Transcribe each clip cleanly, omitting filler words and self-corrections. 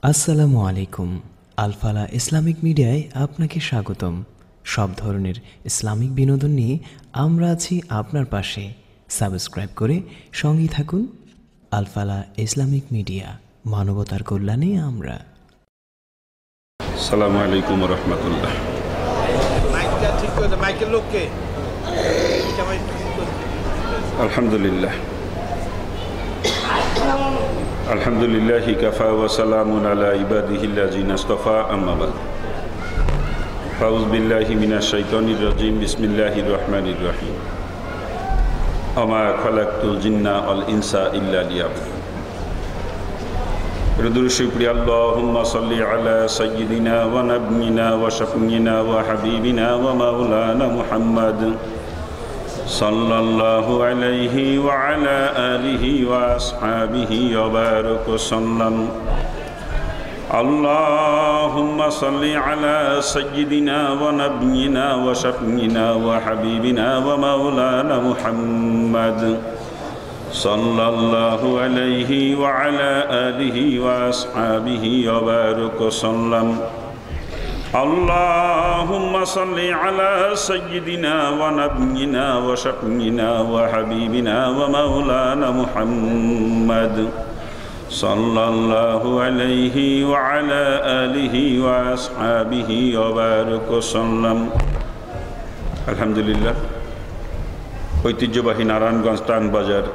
আসসালামু আলাইকুম। Al Falah Islamic মিডিয়ায় আপনাকে স্বাগতম। সব ধরনের ইসলামিক বিনোদন নিয়ে আমরা আছি আপনার পাশে। সাবস্ক্রাইব করে সঙ্গী থাকুন। আলফালা ইসলামিক মিডিয়া, মানবতার কল্যাণে আমরা। আসসালামু আলাইকুম ওয়া রাহমাতুল্লাহ। আলহামদুলিল্লাহ আলহামদুলিল্লাহি কাফা ওয়া সালামুন আলা ইবাদিহিল্লাযিনা ইসতাফা, আম্মা বা'দ। আউযু বিল্লাহি মিনাশ শাইতানির রাজীম। বিসমিল্লাহির রহমানির রহিম। ওমা খালাকতুল জিন্না ওয়াল ইনসা ইল্লা লিয়াবুদুন। রদুরুশিপ্রিয় আল্লাহুম্মা সাল্লি আলা সাইয়্যিদিনা ওয়া নাবিয়িনা ওয়া শাফিয়িনা ওয়া হাবিবিনা ওয়া মাওলানা মুহাম্মদ সাল্লাল্লাহু আলাইহি ওয়া আলা আলিহি ওয়া আসহাবিহি ওয়া বারাক সাল্লাম। আল্লাহুম্মা সাল্লি আলা সাইয়্যিদিনা ওয়া নাবিয়িনা ওয়া শাফিয়িনা ওয়া হাবিবিনা ওয়া মাওলানা মুহাম্মদ সাল্লাল্লাহু আলাইহি ওয়া আলা আলিহি ওয়া আসহাবিহি ওয়া বারাক সাল্লাম। আল্লাহুম্মা সাল্লি আলা সাইয়্যিদিনা ওয়া নাবিয়িনা ওয়া শাফিয়িনা ওয়া হাবিবিনা ওয়া মাওলানা মুহাম্মদ সাল্লাল্লাহু আলাইহি ওয়া আলা আলিহি ওয়া আসহাবিহি ওয়া বারাক সাল্লাম। আলহামদুলিল্লাহ। ঐতিহ্যবাহী নারায়ণগঞ্জ টানবাজার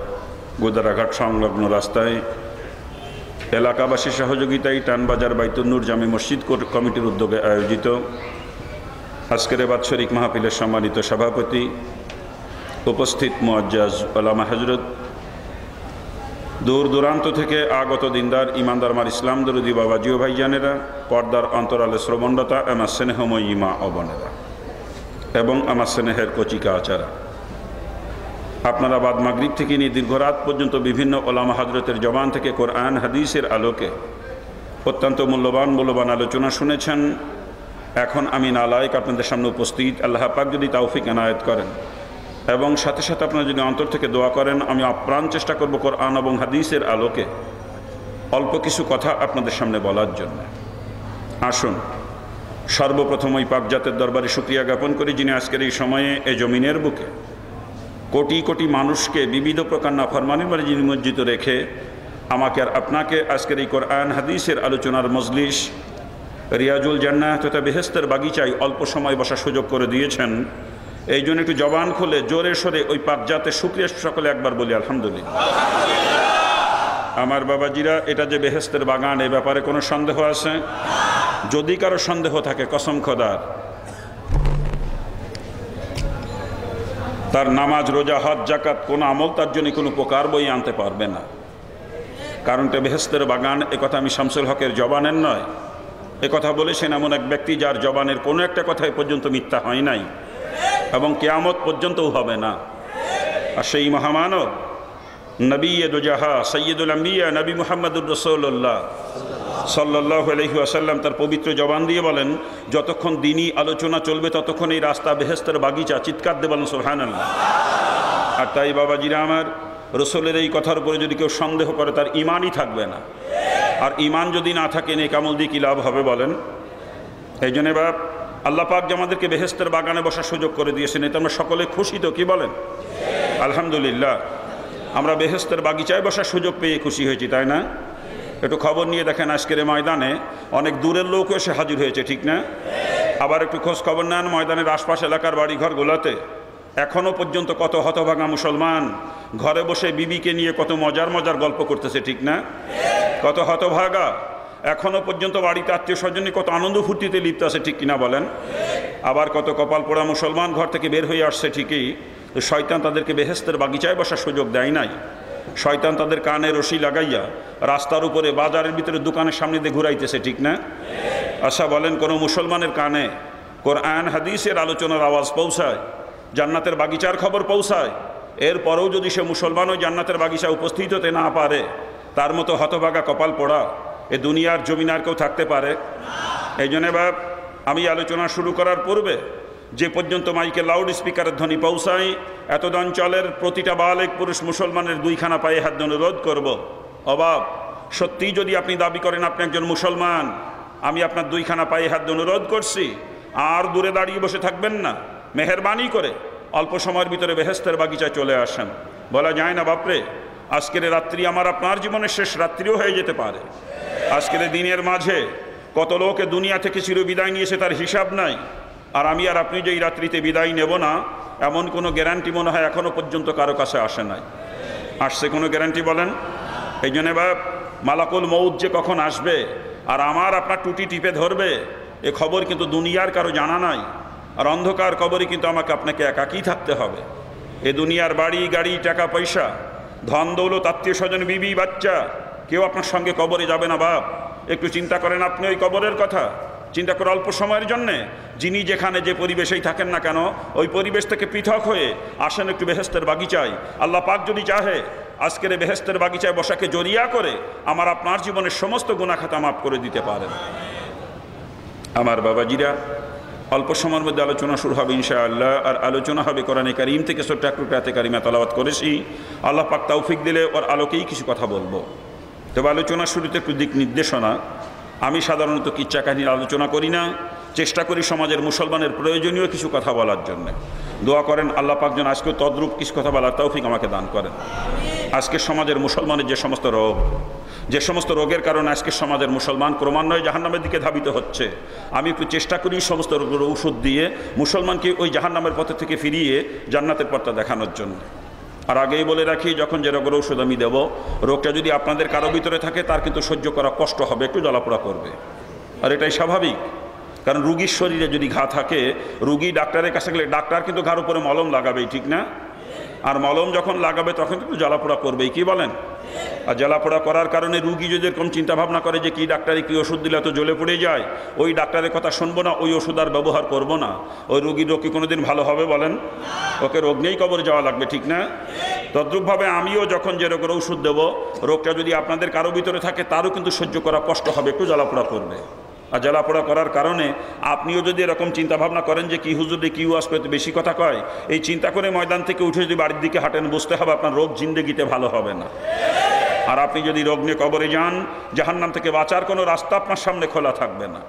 গোদারাঘাট সংলগ্ন রাস্তায় এলাকাবাসীর সহযোগিতায় টানবাজার বাইতুন নূর জামে মসজিদ কমিটির উদ্যোগে আয়োজিত আজকের বাৎসরিক মাহফিলের সম্মানিত সভাপতি, উপস্থিত মুআজ্জাজ উলামা হযরত, দূর দূরান্ত থেকে আগত দিনদার ইমানদার মার ইসলাম দরুদি বাবাজি ও ভাইজানেরা, পর্দার অন্তরালে শ্রবণরতা আমার স্নেহময়ী মা ও বোনেরা এবং আমার স্নেহের কচিকা আচারা, আপনারা বাদ মাগরিব থেকে নিয়ে দীর্ঘ রাত পর্যন্ত বিভিন্ন ওলামা হযরতের জবান থেকে কোরআন হাদিসের আলোকে অত্যন্ত মূল্যবান আলোচনা শুনেছেন। এখন আমি নালায়েক আপনাদের সামনে উপস্থিত। আল্লাহ পাক যদি তৌফিক এনায়েত করেন এবং সাথে সাথে আপনারা যদি অন্তর থেকে দোয়া করেন, আমি আপ্রাণ চেষ্টা করব কোরআন এবং হাদিসের আলোকে অল্প কিছু কথা আপনাদের সামনে বলার জন্য। আসুন সর্বপ্রথম ওই পাক জাতের দরবারে শুকরিয়া জ্ঞাপন করি, যিনি আজকের এই সময়ে এই জমিনের বুকে কোটি কোটি মানুষকে বিবিধ প্রকার নাফরমানির মাঝে নিমজ্জিত রেখে আমাকে আর আপনাকে আজকের এই কোরআন হাদিসের আলোচনার মজলিস রিয়াজুল জান্নাহ তথা বেহেশতের বাগিচায় অল্প সময় বসার সুযোগ করে দিয়েছেন। এই জন্য একটু জবান খুলে জোরে সরে ওই পাক জাতের শুকরিয়া সকলে একবার বলি আলহামদুলিল্লাহ। আমার বাবাজিরা, এটা যে বেহেশতের বাগান, এ ব্যাপারে কোনো সন্দেহ আছে? যদি কারো সন্দেহ থাকে, কসম খোদার, তার নামাজ, রোজা, হজ, যাকাত কোন আমল তার জন্য কোনো উপকার বই আনতে পারবে না। কারণটা বেহেশতের বাগান, একথা আমি শামসুল হকের জবানের নয়, একথা বলেছেন এমন এক ব্যক্তি যার জবানের কোনো একটা কথাই পর্যন্ত মিথ্যা হয় নাই এবং কিয়ামত পর্যন্তও হবে না। আর সেই মহামানব নবী দুজাহা সৈয়দুল আম্বিয়া নবী মুহাম্মদুর রাসূলুল্লাহ সাল্লাল্লাহু আলাইহি ওয়াসাল্লাম তার পবিত্র জবান দিয়ে বলেন, যতক্ষণ দ্বীনি আলোচনা চলবে ততক্ষণ এই রাস্তা বেহেশতের বাগিচা। চিৎকার দিয়ে বলেন সুবহানাল্লাহ। আর তাই বাবাজিরা আমার, রসুলের এই কথার উপরে যদি কেউ সন্দেহ করে তার ইমানই থাকবে না। আর ইমান যদি না থাকে, নেক আমল দিয়ে কী লাভ হবে বলেন? এই জন্য বাপ, আল্লাহ পাক যে আমাদেরকে বেহেশতের বাগানে বসার সুযোগ করে দিয়েছেন, এতে আমরা সকলে খুশি তো? কি বলেন? আলহামদুলিল্লাহ। আমরা বেহেশতের বাগিচায় বসার সুযোগ পেয়ে খুশি হয়েছি, তাই না? একটু খবর নিয়ে দেখেন, আজকের ময়দানে অনেক দূরের লোক এসে হাজির হয়েছে, ঠিক না? আবার একটু খোঁজ খবর নেন ময়দানের আশপাশ এলাকার বাড়িঘরগুলোতে এখনও পর্যন্ত কত হতভাগা মুসলমান ঘরে বসে বিবিকে নিয়ে কত মজার গল্প করতেছে, ঠিক না? কত হতভাগা এখনও পর্যন্ত বাড়িতে আত্মীয় স্বজনে কত আনন্দ ফুর্তিতে লিপ্ত আছে, ঠিক কিনা বলেন? আবার কত কপাল পোড়া মুসলমান ঘর থেকে বের হয়ে আসছে ঠিকই, তো শয়তান তাদেরকে বেহেশতের বাগিচায় বসার সুযোগ দেয় নাই। শয়তান তাদের কানে রশি লাগাইয়া রাস্তার উপরে, বাজারের ভিতরে, দোকানের সামনে দিয়ে ঘুরাইতেছে, ঠিক না? আচ্ছা বলেন, কোনো মুসলমানের কানে কোরআন হাদিসের আলোচনার আওয়াজ পৌঁছায়, জান্নাতের বাগিচার খবর পৌঁছায়, এরপরেও যদি সে মুসলমান ওই জান্নাতের বাগিচায় উপস্থিত হতে না পারে, তার মতো হতভাগা কপাল পোড়া এ দুনিয়ার জমিন আর কেউ থাকতে পারে? এই জন্যে বাপ, আমি আলোচনা শুরু করার পূর্বে যে পর্যন্ত মাইকে লাউড স্পিকারের ধ্বনি পৌঁছায়, এতদ অঞ্চলের প্রতিটা বালেক পুরুষ মুসলমানের দুইখানা পায়ে হাত অনুরোধ করব, অবাব সত্যিই যদি আপনি দাবি করেন আপনি একজন মুসলমান, আমি আপনার দুইখানা পায়ে হাত দিয়ে অনুরোধ করছি, আর দূরে দাঁড়িয়ে বসে থাকবেন না, মেহেরবানি করে অল্প সময়ের ভিতরে বেহেশতের বাগিচায় চলে আসেন। বলা যায় না বাপরে, আজকের রাত্রি আমার আপনার জীবনের শেষ রাত্রিও হয়ে যেতে পারে। আজকের দিনের মাঝে কত লোকে দুনিয়া থেকে চিরবিদায় নিয়েছে তার হিসাব নাই, আর আমি আর আপনি যে এই রাত্রিতে বিদায় নেব না এমন কোনো গ্যারান্টি মনে হয় এখনও পর্যন্ত কারো কাছে আসে নাই। আসছে কোনো গ্যারান্টি বলেন? এই জন্য বাপ, মালাকুল মউত যে কখন আসবে আর আমার আপনার টুটি টিপে ধরবে এ খবর কিন্তু দুনিয়ার কারো জানা নাই। আর অন্ধকার কবরে কিন্তু আমাকে আপনাকে একাকী থাকতে হবে। এ দুনিয়ার বাড়ি গাড়ি টাকা পয়সা ধন দৌলত আত্মীয় স্বজন বিবি বাচ্চা কেউ আপনার সঙ্গে কবরে যাবে না বাপ। একটু চিন্তা করেন আপনি ওই কবরের কথা, চিন্তা করে অল্প সময়ের জন্যে যিনি যেখানে যে পরিবেশেই থাকেন না কেন ওই পরিবেশ থেকে পৃথক হয়ে আসেন একটু বেহেশতের বাগিচায়। আল্লাহ পাক যদি চাহে আজকের এই বেহেশতের বাগিচায় বসাকে জড়িয়া করে আমার আপনার জীবনের সমস্ত গুনাহ খাতা মাফ করে দিতে পারেন। আমার বাবাজিরা, অল্প সময়ের মধ্যে আলোচনা শুরু হবে ইনশাআল্লাহ। আর আলোচনা হবে কোরআনে কারীম থেকে ছোট্ট একটু আয়াতে কারিমা তেলাওয়াত করেছি। আল্লাহ পাক তৌফিক দিলে ওর আলোকেই কিছু কথা বলবো। তবে আলোচনার শুরুতে একটু দিক নির্দেশনা। আমি সাধারণত কিচ্ছা কাহিনীর আলোচনা করি না, চেষ্টা করি সমাজের মুসলমানের প্রয়োজনীয় কিছু কথা বলার জন্য। দোয়া করেন আল্লাহ পাক যেন আজকে তদ্রূপ কিছু কথা বলার তৌফিক আমাকে দান করেন। আজকে সমাজের মুসলমানের যে সমস্ত রোগ, যে সমস্ত রোগের কারণে আজকে সমাজের মুসলমান ক্রমান্বয়ে জাহান্নামের দিকে ধাবিত হচ্ছে, আমি একটু চেষ্টা করি সমস্ত রোগের ঔষধ দিয়ে মুসলমানকে ওই জাহান্নামের পথ থেকে ফিরিয়ে জান্নাতের পথটা দেখানোর জন্য। আর আগেই বলে রাখি, যখন যে রোগের ঔষধ আমি দেব, রোগটা যদি আপনাদের কারো ভিতরে থাকে তার কিন্তু সহ্য করা কষ্ট হবে, একটু জ্বালাপোড়া করবে। আর এটাই স্বাভাবিক, কারণ রুগীর শরীরে যদি ঘা থাকে, রুগী ডাক্তারের কাছে গেলে ডাক্তার কিন্তু ঘাড় উপরে মলম লাগাবেই, ঠিক না? আর মলম যখন লাগাবে তখন কিন্তু জ্বালাপোড়া করবেই, কি বলেন? আর জ্বালাপোড়া করার কারণে রুগী যদি এরকম চিন্তাভাবনা করে যে কি ডাক্তারে কী ওষুধ দিলে তো জ্বলে পড়ে যায়, ওই ডাক্তারের কথা শুনবো না, ওই ওষুধ আর ব্যবহার করবো না, ওই রুগীর রোগ কি কোনো দিন ভালো হবে বলেন? ওকে রোগ নিয়েই কবরে যাওয়া লাগবে, ঠিক না? তদ্রূপভাবে আমিও যখন যে রোগের ওষুধ দেবো, রোগটা যদি আপনাদের কারো ভিতরে থাকে তারও কিন্তু সহ্য করা কষ্ট হবে, একটু জ্বালাপোড়া করবে। আর জ্বালাপোড়া করার কারণে আপনিও যদি এরকম চিন্তাভাবনা করেন যে কি হুজুরে কি ওয়াজ পেতে বেশি কথা কয়, এই চিন্তা করে ময়দান থেকে উঠে যদি বাড়ির দিকে হাঁটেন, বুঝতে হবে আপনার রোগ জিন্দেগিতে ভালো হবে না। আর আপনি যদি রোগ নিয়ে কবরে যান, জাহান্নাম থেকে বাঁচার কোনো রাস্তা আপনার সামনে খোলা থাকবে না।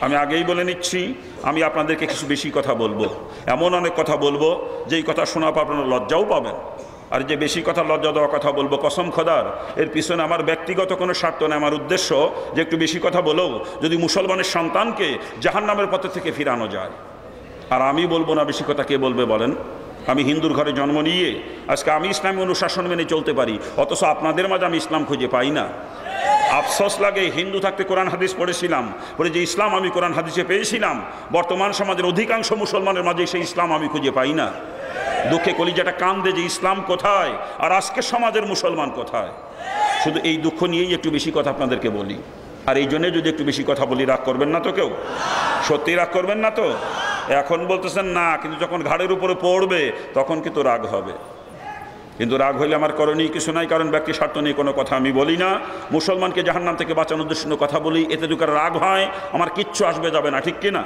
আমি আগেই বলে নিচ্ছি, আমি আপনাদেরকে কিছু বেশি কথা বলবো, এমন অনেক কথা বলবো যেই কথা শোনা পর আপনারা লজ্জাও পাবেন। আর যে বেশি কথা লজ্জা দেওয়া কথা বলবো, কসম খোদার এর পিছনে আমার ব্যক্তিগত কোনো স্বার্থ নেই। আমার উদ্দেশ্য যে একটু বেশি কথা বলেও যদি মুসলমানের সন্তানকে জাহান্নামের পথে থেকে ফিরানো যায়। আর আমি বলবো না বেশি কথা, কে বলবে বলেন? আমি হিন্দুর ঘরে জন্ম নিয়ে আজকে আমি ইসলামী অনুশাসন মেনে চলতে পারি, অথচ আপনাদের মাঝে আমি ইসলাম খুঁজে পাই না। আফসোস লাগে, হিন্দু থাকতে কোরআন হাদিস পড়েছিলাম, পড়ে যে ইসলাম আমি কোরআন হাদিসে পেয়েছিলাম, বর্তমান সমাজের অধিকাংশ মুসলমানের মাঝে সেই ইসলাম আমি খুঁজে পাই না। দুঃখে কলিজাটা কান্দে যে ইসলাম কোথায় আর আজকে সমাজের মুসলমান কোথায়। শুধু এই দুঃখ নিয়েই একটু বেশি কথা আপনাদেরকে বলি। আর এই জন্যে যদি একটু বেশি কথা বলি, রাগ করবেন না তো? কেউ সত্যি রাগ করবেন না তো? এখন বলতেছেন না, কিন্তু যখন ঘাড়ের উপরে পড়বে তখন কিন্তু রাগ হবে। কিন্তু রাগ হইলে আমার করণীয় কিছু নাই, কারণ ব্যক্তি স্বার্থ নিয়ে কোনো কথা আমি বলি না। মুসলমানকে জাহান্নাম থেকে বাঁচানোর উদ্দেশ্যে কথা বলি, এতে যদি রাগ হয় আমার কিচ্ছু আসবে যাবে না, ঠিক কিনা?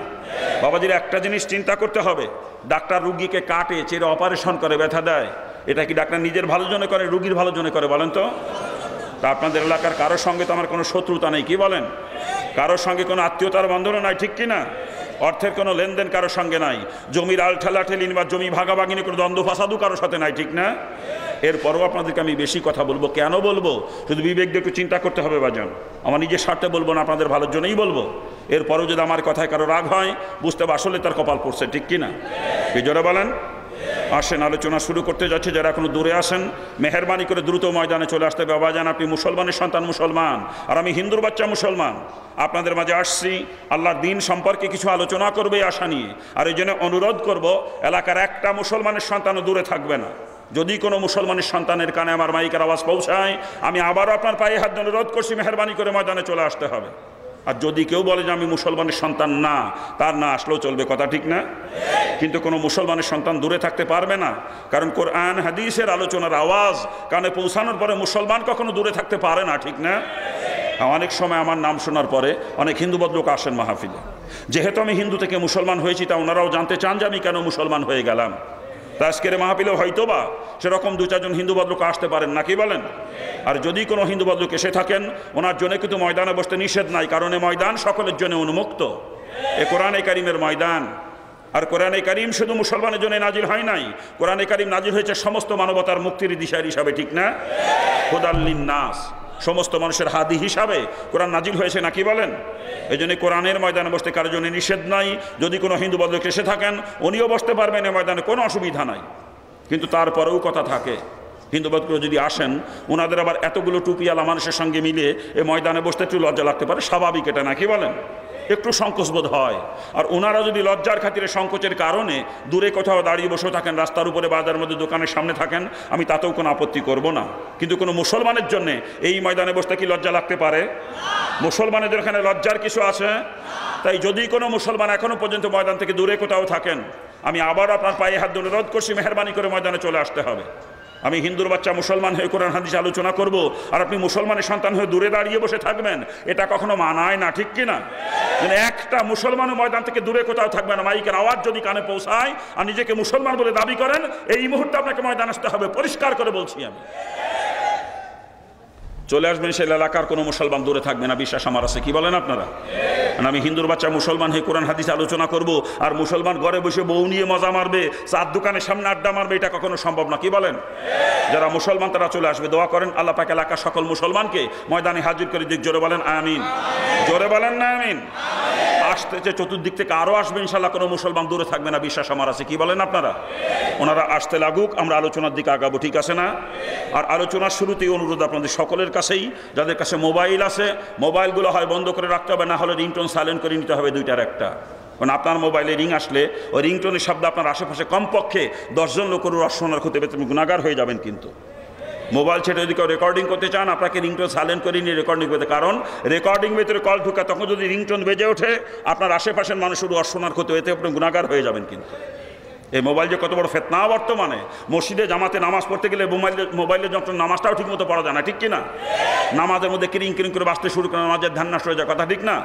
বাবাজির একটা জিনিস চিন্তা করতে হবে, ডাক্তার রুগীকে কাটে চেরে অপারেশন করে ব্যথা দেয়, এটা কি ডাক্তার নিজের ভালোর জন্য করে, রুগীর ভালোর জন্য করে বলেন তো? তা আপনাদের এলাকার কারোর সঙ্গে তো আমার কোনো শত্রুতা নেই, কি বলেন? কারোর সঙ্গে কোনো আত্মীয়তার বন্ধনও নাই, ঠিক কিনা? অর্থের কোনো লেনদেন কারোর সঙ্গে নাই, জমির আল ঠেলাঠেলিন বা জমি ভাগাভাগি নিয়ে কোনো দ্বন্দ্ব ফাসাদও কারোর সাথে নাই, ঠিক না? এরপরও আপনাদেরকে আমি বেশি কথা বলবো, কেন বলবো? শুধু বিবেক দিয়ে একটু চিন্তা করতে হবে বাজান। আমার নিজের স্বার্থে বলবো না, আপনাদের ভালোর জন্যই বলবো। এরপরও যদি আমার কথায় কারো রাগ হয়, বুঝতে হবে আসলে তার কপাল পড়ছে, ঠিক কিনা? কি জোরে বলেন? আসেন আলোচনা শুরু করতে যাচ্ছে। যারা এখনো দূরে আসেন, মেহেরবানি করে দ্রুত ময়দানে চলে আসতে হবে। বাবা জান, আপনি মুসলমানের সন্তান মুসলমান, আর আমি হিন্দুর বাচ্চা মুসলমান। আপনাদের মাঝে আসছি আল্লাহর দিন সম্পর্কে কিছু আলোচনা করবে আশা নিয়ে। আর এই জন্য অনুরোধ করব, এলাকার একটা মুসলমানের সন্তানও দূরে থাকবে না। যদি কোনো মুসলমানের সন্তানের কানে আমার মাইকের আওয়াজ পৌঁছায়, আমি আবারও আপনার পায়ে হাত দিয়ে অনুরোধ করছি, মেহেরবানি করে ময়দানে চলে আসতে হবে। আর যদি কেউ বলে যে আমি মুসলমানের সন্তান না, তার না আসলেও চলবে, কথা ঠিক না? কিন্তু কোনো মুসলমানের সন্তান দূরে থাকতে পারবে না, কারণ কোরআন হাদিসের আলোচনার আওয়াজ কানে পৌঁছানোর পরে মুসলমান কখনো দূরে থাকতে পারে না, ঠিক না? অনেক সময় আমার নাম শোনার পরে অনেক হিন্দু বদলোক আসেন মাহফিলে। যেহেতু আমি হিন্দু থেকে মুসলমান হয়েছি, তা ওনারাও জানতে চান যে আমি কেন মুসলমান হয়ে গেলাম। তা আজকের মাহফিলেও হয়তো বা সেরকম 2-4 জন হিন্দু ভদ্রলোক আসতে পারেন নাকি বলেন? আর যদি কোনো হিন্দু ভদ্রলোক এসে থাকেন, ওনার জন্য কিন্তু ময়দানে বসতে নিষেধ নাই, কারণ এই ময়দান সকলের জন্য উন্মুক্ত। এ কোরআনে কারিমের ময়দান। আর কোরআনে কারিম শুধু মুসলমানের জন্য নাজিল হয় নাই, কোরআনে কারিম নাজিল হয়েছে সমস্ত মানবতার মুক্তির দিশারি হিসাবে, ঠিক না? হুদাল লিন্নাস, সমস্ত মানুষের হাদি হিসাবে কোরআন নাজিল হয়েছে নাকি বলেন? এই জন্য কোরআনের ময়দানে বসতে কারোর জন্য নিষেধ নাই। যদি কোনো হিন্দু ভদ্রলোক এসে থাকেন, উনিও বসতে পারবেন এই ময়দানে, কোনো অসুবিধা নাই। কিন্তু তারপরেও কথা থাকে, হিন্দু ভদ্রলোক যদি আসেন, ওনাদের আবার এতগুলো টুপিওয়ালা মানুষের সঙ্গে মিলে এই ময়দানে বসতে একটু লজ্জা লাগতে পারে, স্বাভাবিক এটা নাকি বলেন? একটু সংকোচবোধ হয়। আর ওনারা যদি লজ্জার খাতিরে সংকোচের কারণে দূরে কোথাও দাঁড়িয়ে বসে থাকেন, রাস্তার উপরে, বাজারের মধ্যে, দোকানের সামনে থাকেন, আমি তাতেও কোনো আপত্তি করব না। কিন্তু কোনো মুসলমানের জন্য এই ময়দানে বসতে কি লজ্জা লাগতে পারে? মুসলমানদের এখানে লজ্জার কিছু আছে? তাই যদি কোনো মুসলমান এখনো পর্যন্ত ময়দান থেকে দূরে কোথাও থাকেন, আমি আবার আপনার পায়ে হাত ধরে অনুরোধ করছি, মেহরবানি করে ময়দানে চলে আসতে হবে। আমি হিন্দুর বাচ্চা মুসলমান হয়ে কোরআন হাদিস আলোচনা করব, আর আপনি মুসলমানের সন্তান হয়ে দূরে দাঁড়িয়ে বসে থাকবেন, এটা কখনো মানায় না, ঠিক কিনা? মানে একটা মুসলমানও ময়দান থেকে দূরে কোথাও থাকবেন না। মাইকের আওয়াজ যদি কানে পৌঁছায় আর নিজেকে মুসলমান বলে দাবি করেন, এই মুহূর্তে আপনাকে ময়দান আসতে হবে, পরিষ্কার করে বলছি আমি। চলে আসবেন, সেই এলাকার কোনো মুসলমান দূরে থাকবে না, বিশ্বাস আমার আছে। কি বলেন আপনারা? আমি হিন্দুর বাচ্চা মুসলমান হয়ে কোরআন হাদিস আলোচনা করব, আর মুসলমান ঘরে বসে বউ নিয়ে মজা মারবে, চার দোকানের সামনে আড্ডা মারবে, এটা কখনো সম্ভব না। কি বলেন? যারা মুসলমান তারা চলে আসবে। দোয়া করেন আল্লাহ পাক এলাকার সকল মুসলমানকে ময়দানে হাজির করে দিক। জোরে বলেন আমিন। জোরে বলেন না আমিন। আসতেছে চতুর্দিক থেকে আরও আসবে ইনশাল্লাহ, কোনো মুসলমান দূরে থাকবে না, বিশ্বাস আমার আছে। কি বলেন আপনারা? ওনারা আসতে লাগুক, আমরা আলোচনার দিকে আগাবো, ঠিক আছে না? আর আলোচনার শুরুতেই অনুরোধ আপনাদের সকলের কাছেই, যাদের কাছে মোবাইল আছে, মোবাইলগুলো হয় বন্ধ করে রাখতে হবে, না হলে রিংটোন সাইলেন্ট করে নিতে হবে, দুইটার একটা। কারণ আপনার মোবাইলে রিং আসলে ওই রিংটোনের শব্দ আপনার আশেপাশে কমপক্ষে 10 জন লোকের রসনার হতে হবে, তুমি গুনাহগার হয়ে যাবেন। কিন্তু মোবাইল ছেড়ে যদি কেউ রেকর্ডিং করতে চান, আপনাকে রিংটোন সাইলেন্ট করে নিয়ে রেকর্ডিং করতে, কারণ রেকর্ডিং ভিতরে কল ঢুকে, তখন যদি রিংটোন বেজে ওঠে, আপনার আশেপাশের মানুষের রসনার ক্ষতি হতে আপনি গুনাহগার হয়ে যাবেন। কিন্তু এই মোবাইল যে কত বড় ফিতনা বর্তমানে, মসজিদে জামাতে নামাজ পড়তে গেলে মোবাইলের যখন নামাজটাও ঠিক মতো পড়া যায় না, ঠিক কিনা? নামাজের মধ্যে কিরিং কিরিং করে বাঁচতে শুরু করে নামাজের ধ্যান নষ্ট হয়ে যায়, কথা ঠিক না?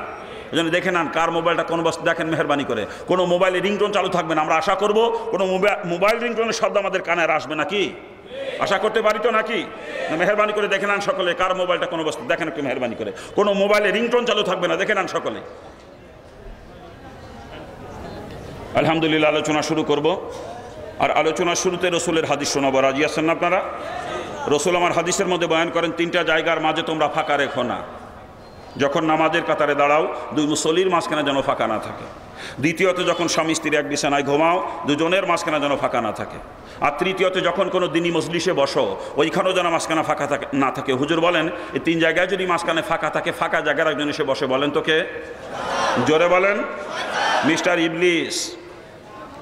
এই জন্য দেখে নেন কার মোবাইলটা কোন বস্তু, দেখেন মেহরবানি করে। কোনো মোবাইলে রিংটোন চালু থাকবে না, আমরা আশা করব কোনো মোবাইল রিংটোনের শব্দ আমাদের কানে আর আসবে নাকি? আশা করতে পারি তো নাকি? মেহরবানি করে দেখে নেন সকলে কার মোবাইলটা কোনো বস্তু, দেখেন একটু মেহরবানি করে। কোনো মোবাইলে রিংটোন চালু থাকবে না, দেখে নেন সকলে। আলহামদুলিল্লাহ, আলোচনা শুরু করব। আর আলোচনার শুরুতে রসুলের হাদিস শোনাবো। রাজি আছেন না আপনারা? রসুল আমার হাদিসের মধ্যে বয়ান করেন, 3টা জায়গার মাঝে তোমরা ফাঁকা রেখো না। যখন নামাজের কাতারে দাঁড়াও, 2 মুসল্লির মাঝখানে যেন ফাঁকা না থাকে। দ্বিতীয়ত, যখন স্বামী স্ত্রী এক বিছানায় ঘুমাও, 2 জনের মাঝখানে যেন ফাঁকা না থাকে। আর তৃতীয়ত, যখন কোনো দিনী মজলিসে বসো, ওইখানেও যেন মাঝখানে ফাঁকা না থাকে। হুজুর বলেন, এই 3 জায়গায় যদি মাঝখানে ফাঁকা থাকে, ফাঁকা জায়গার একজন এসে বসে, বলেন তো কে? জোরে বলেন। মিস্টার ইবলিস।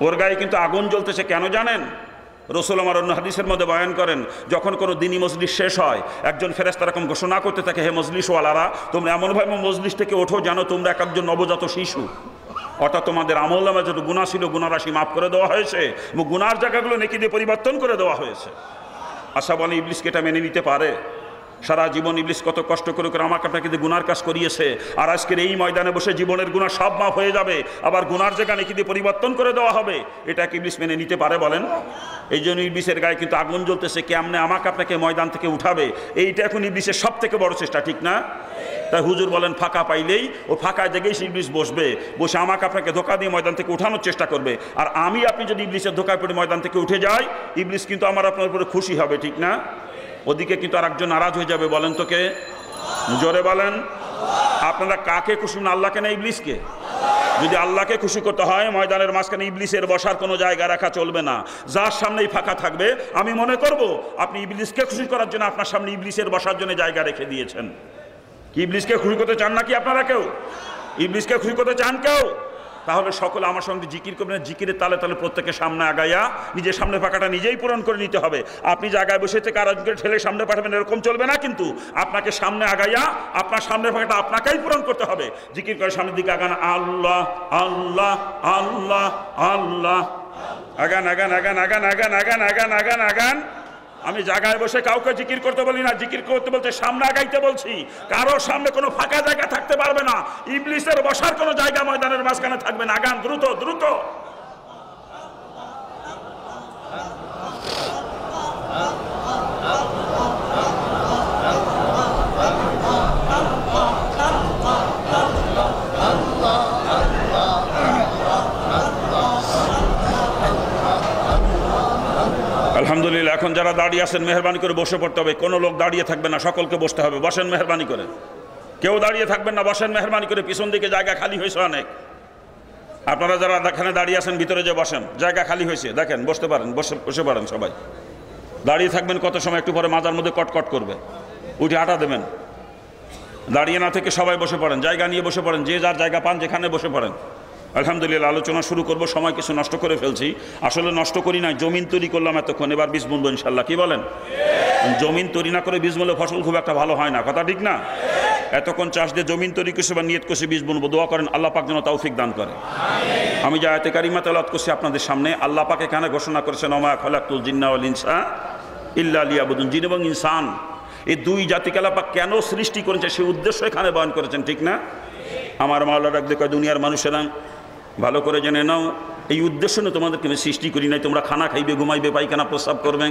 ওর গায়ে কিন্তু আগুন জ্বলতেছে, কেন জানেন? রসুল আমার অন্য হাদিসের মধ্যে বয়ান করেন, যখন কোনো দিনী মজলিস শেষ হয়, একজন ফেরেশতা এরকম ঘোষণা করতে থাকে, হে মজলিসওয়ালারা, তোমরা এমনভাবে মজলিস থেকে ওঠো জানো তোমরা একজন নবজাত শিশু। অর্থাৎ তোমাদের আমল নামে যত গুনাহ ছিল, গুনাহ রাশি মাফ করে দেওয়া হয়েছে এবং গুনার জায়গাগুলো নেকি দিয়ে পরিবর্তন করে দেওয়া হয়েছে। আশা বলে ইবলিসকে এটা মেনে নিতে পারে? সারা জীবন ইবলিস কত কষ্ট করে আমাকে আপনাকে দিয়ে গুনার কাজ করিয়েছে, আর আজকের এই ময়দানে বসে জীবনের গুনাহ সব মাফ হয়ে যাবে, আবার গুনার জায়গা নেকি দিয়ে পরিবর্তন করে দেওয়া হবে, এটা কি ইবলিস মেনে নিতে পারে বলেন? এই জন্য ইবলিসের গায়ে কিন্তু আগুন জ্বলতেছে, কেমনে আমাকে আপনাকে ময়দান থেকে উঠাবে, এইটা এখন ইবলিসের সব থেকে বড় চেষ্টা, ঠিক না? তাই হুজুর বলেন, ফাঁকা পাইলেই ও ফাঁকা জায়গায় ইবলিস বসবে, বসে আমাকে আপনাকে ধোঁকা দিয়ে ময়দান থেকে উঠানোর চেষ্টা করবে। আর আমি আপনি যদি ইবলিসের ধোঁকায় পড়ে ময়দান থেকে উঠে যাই, ইবলিস কিন্তু আমার আপনার উপরে খুশি হবে, ঠিক না? ওদিকে কিন্তু আরেকজন নারাজ হয়ে যাবে, বলেন তো কে? জোরে বলেন। আপনারা কাকে খুশি না, আল্লাহকে না ইবলিসকে? যদি আল্লাহকে খুশি করতে হয়, ময়দানের মাঝখানে ইবলিসের বসার কোনো জায়গা রাখা চলবে না। যার সামনেই ফাঁকা থাকবে, আমি মনে করব আপনি ইবলিসকে খুশি করার জন্য আপনার সামনে ইবলিসের বসার জন্য জায়গা রেখে দিয়েছেন। কি ইবলিসকে খুশি করতে চান নাকি আপনারা কেউ? ইবলিসকে খুশি করতে চান কেউ? তাহলে সকলে আমার সঙ্গে জিকির করবেন, জিকিরের তালে তালে প্রত্যেকের সামনে আগাইয়া নিজের সামনে ফাঁকাটা নিজেই পূরণ করে নিতে হবে। আপনি জায়গায় বসে থেকে আরেকজনকে ঠেলে সামনে পাঠাবেন, এরকম চলবে না। কিন্তু আপনাকে সামনে আগাইয়া আপনার সামনের ফাঁকাটা আপনাকেই পূরণ করতে হবে। জিকির করে সামনের দিকে আগান, আল্লাহ আল্লাহ আল্লাহ আল্লাহ, আগান আগান আগান আগান আগান আগান আগান আগান আগান। আমি জায়গায় বসে কাউকে জিকির করতে বলি না, জিকির করতে বলতে সামনে আগাইতে বলছি। কারোর সামনে কোনো ফাঁকা জায়গা থাকতে পারবে না, ইবলিসের বসার কোনো জায়গা ময়দানের মাঝখানে থাকবে না। আগান দ্রুত দ্রুত। দাঁড়িয়ে আছেন মেহরবানি করে বসে পড়তে হবে, কোনো লোক দাঁড়িয়ে থাকবে না, সকলকে বসতে হবে। বসেন মেহরবানি করে, কেউ দাঁড়িয়ে থাকবেন না, বসেন মেহরবানি করে। পিছন দিকে জায়গা খালি হয়েছে অনেক, আপনারা যারা এখানে দাঁড়িয়ে আছেন ভিতরে যে বসেন, জায়গা খালি হয়েছে, দেখেন বসতে পারেন, বসে পারেন সবাই। দাঁড়িয়ে থাকবেন কত সময়, একটু পরে মাজার মধ্যে কটকট করবে, উঠে হাঁটা দেবেন। দাঁড়িয়ে না থেকে সবাই বসে পড়েন, জায়গা নিয়ে বসে পড়েন, যে যার জায়গা পান যেখানে বসে পড়েন। আলহামদুলিল্লাহ, আলোচনা শুরু করব, সময় কিছু নষ্ট করে ফেলছি। আসলে নষ্ট করি নাই, জমিন তৈরি করলাম এতক্ষণ, এবার বীজ বুনবো ইনশাল্লাহ। কি বলেন? জমিন তৈরি না করে বীজ বুনলে ফসল খুব একটা ভালো হয় না, কথা ঠিক না? এতক্ষণ চাষ দিয়ে জমিন তৈরি করছে বা নিয়ত করছে বীজ বুনবো। দোয়া করেন আল্লাহ পাক যেন তৌফিক দান করে। আমি যে আয়াতে কারিমা তেলাওয়াত করছি আপনাদের সামনে, আল্লাহ পাক এখানে ঘোষণা করেছেন ওমা খালাকতুল জিন্না ওয়াল ইনসা ইল্লা লিয়াবুদুন। জিন এবং ইনসান এই দুই জাতিকে আল্লাহ পাক কেন সৃষ্টি করেছে সেই উদ্দেশ্য এখানে বয়ান করেছেন, ঠিক না? আমার মাওলা ডাক দিয়ে কয়, দুনিয়ার মানুষেরা ভালো করে জেনে নাও, এই উদ্দেশ্য নিয়ে তোমাদেরকে আমি সৃষ্টি করি নাই। তোমরা খানা খাইবে, ঘুমাইবে, পায়খানা প্রস্রাব করবে,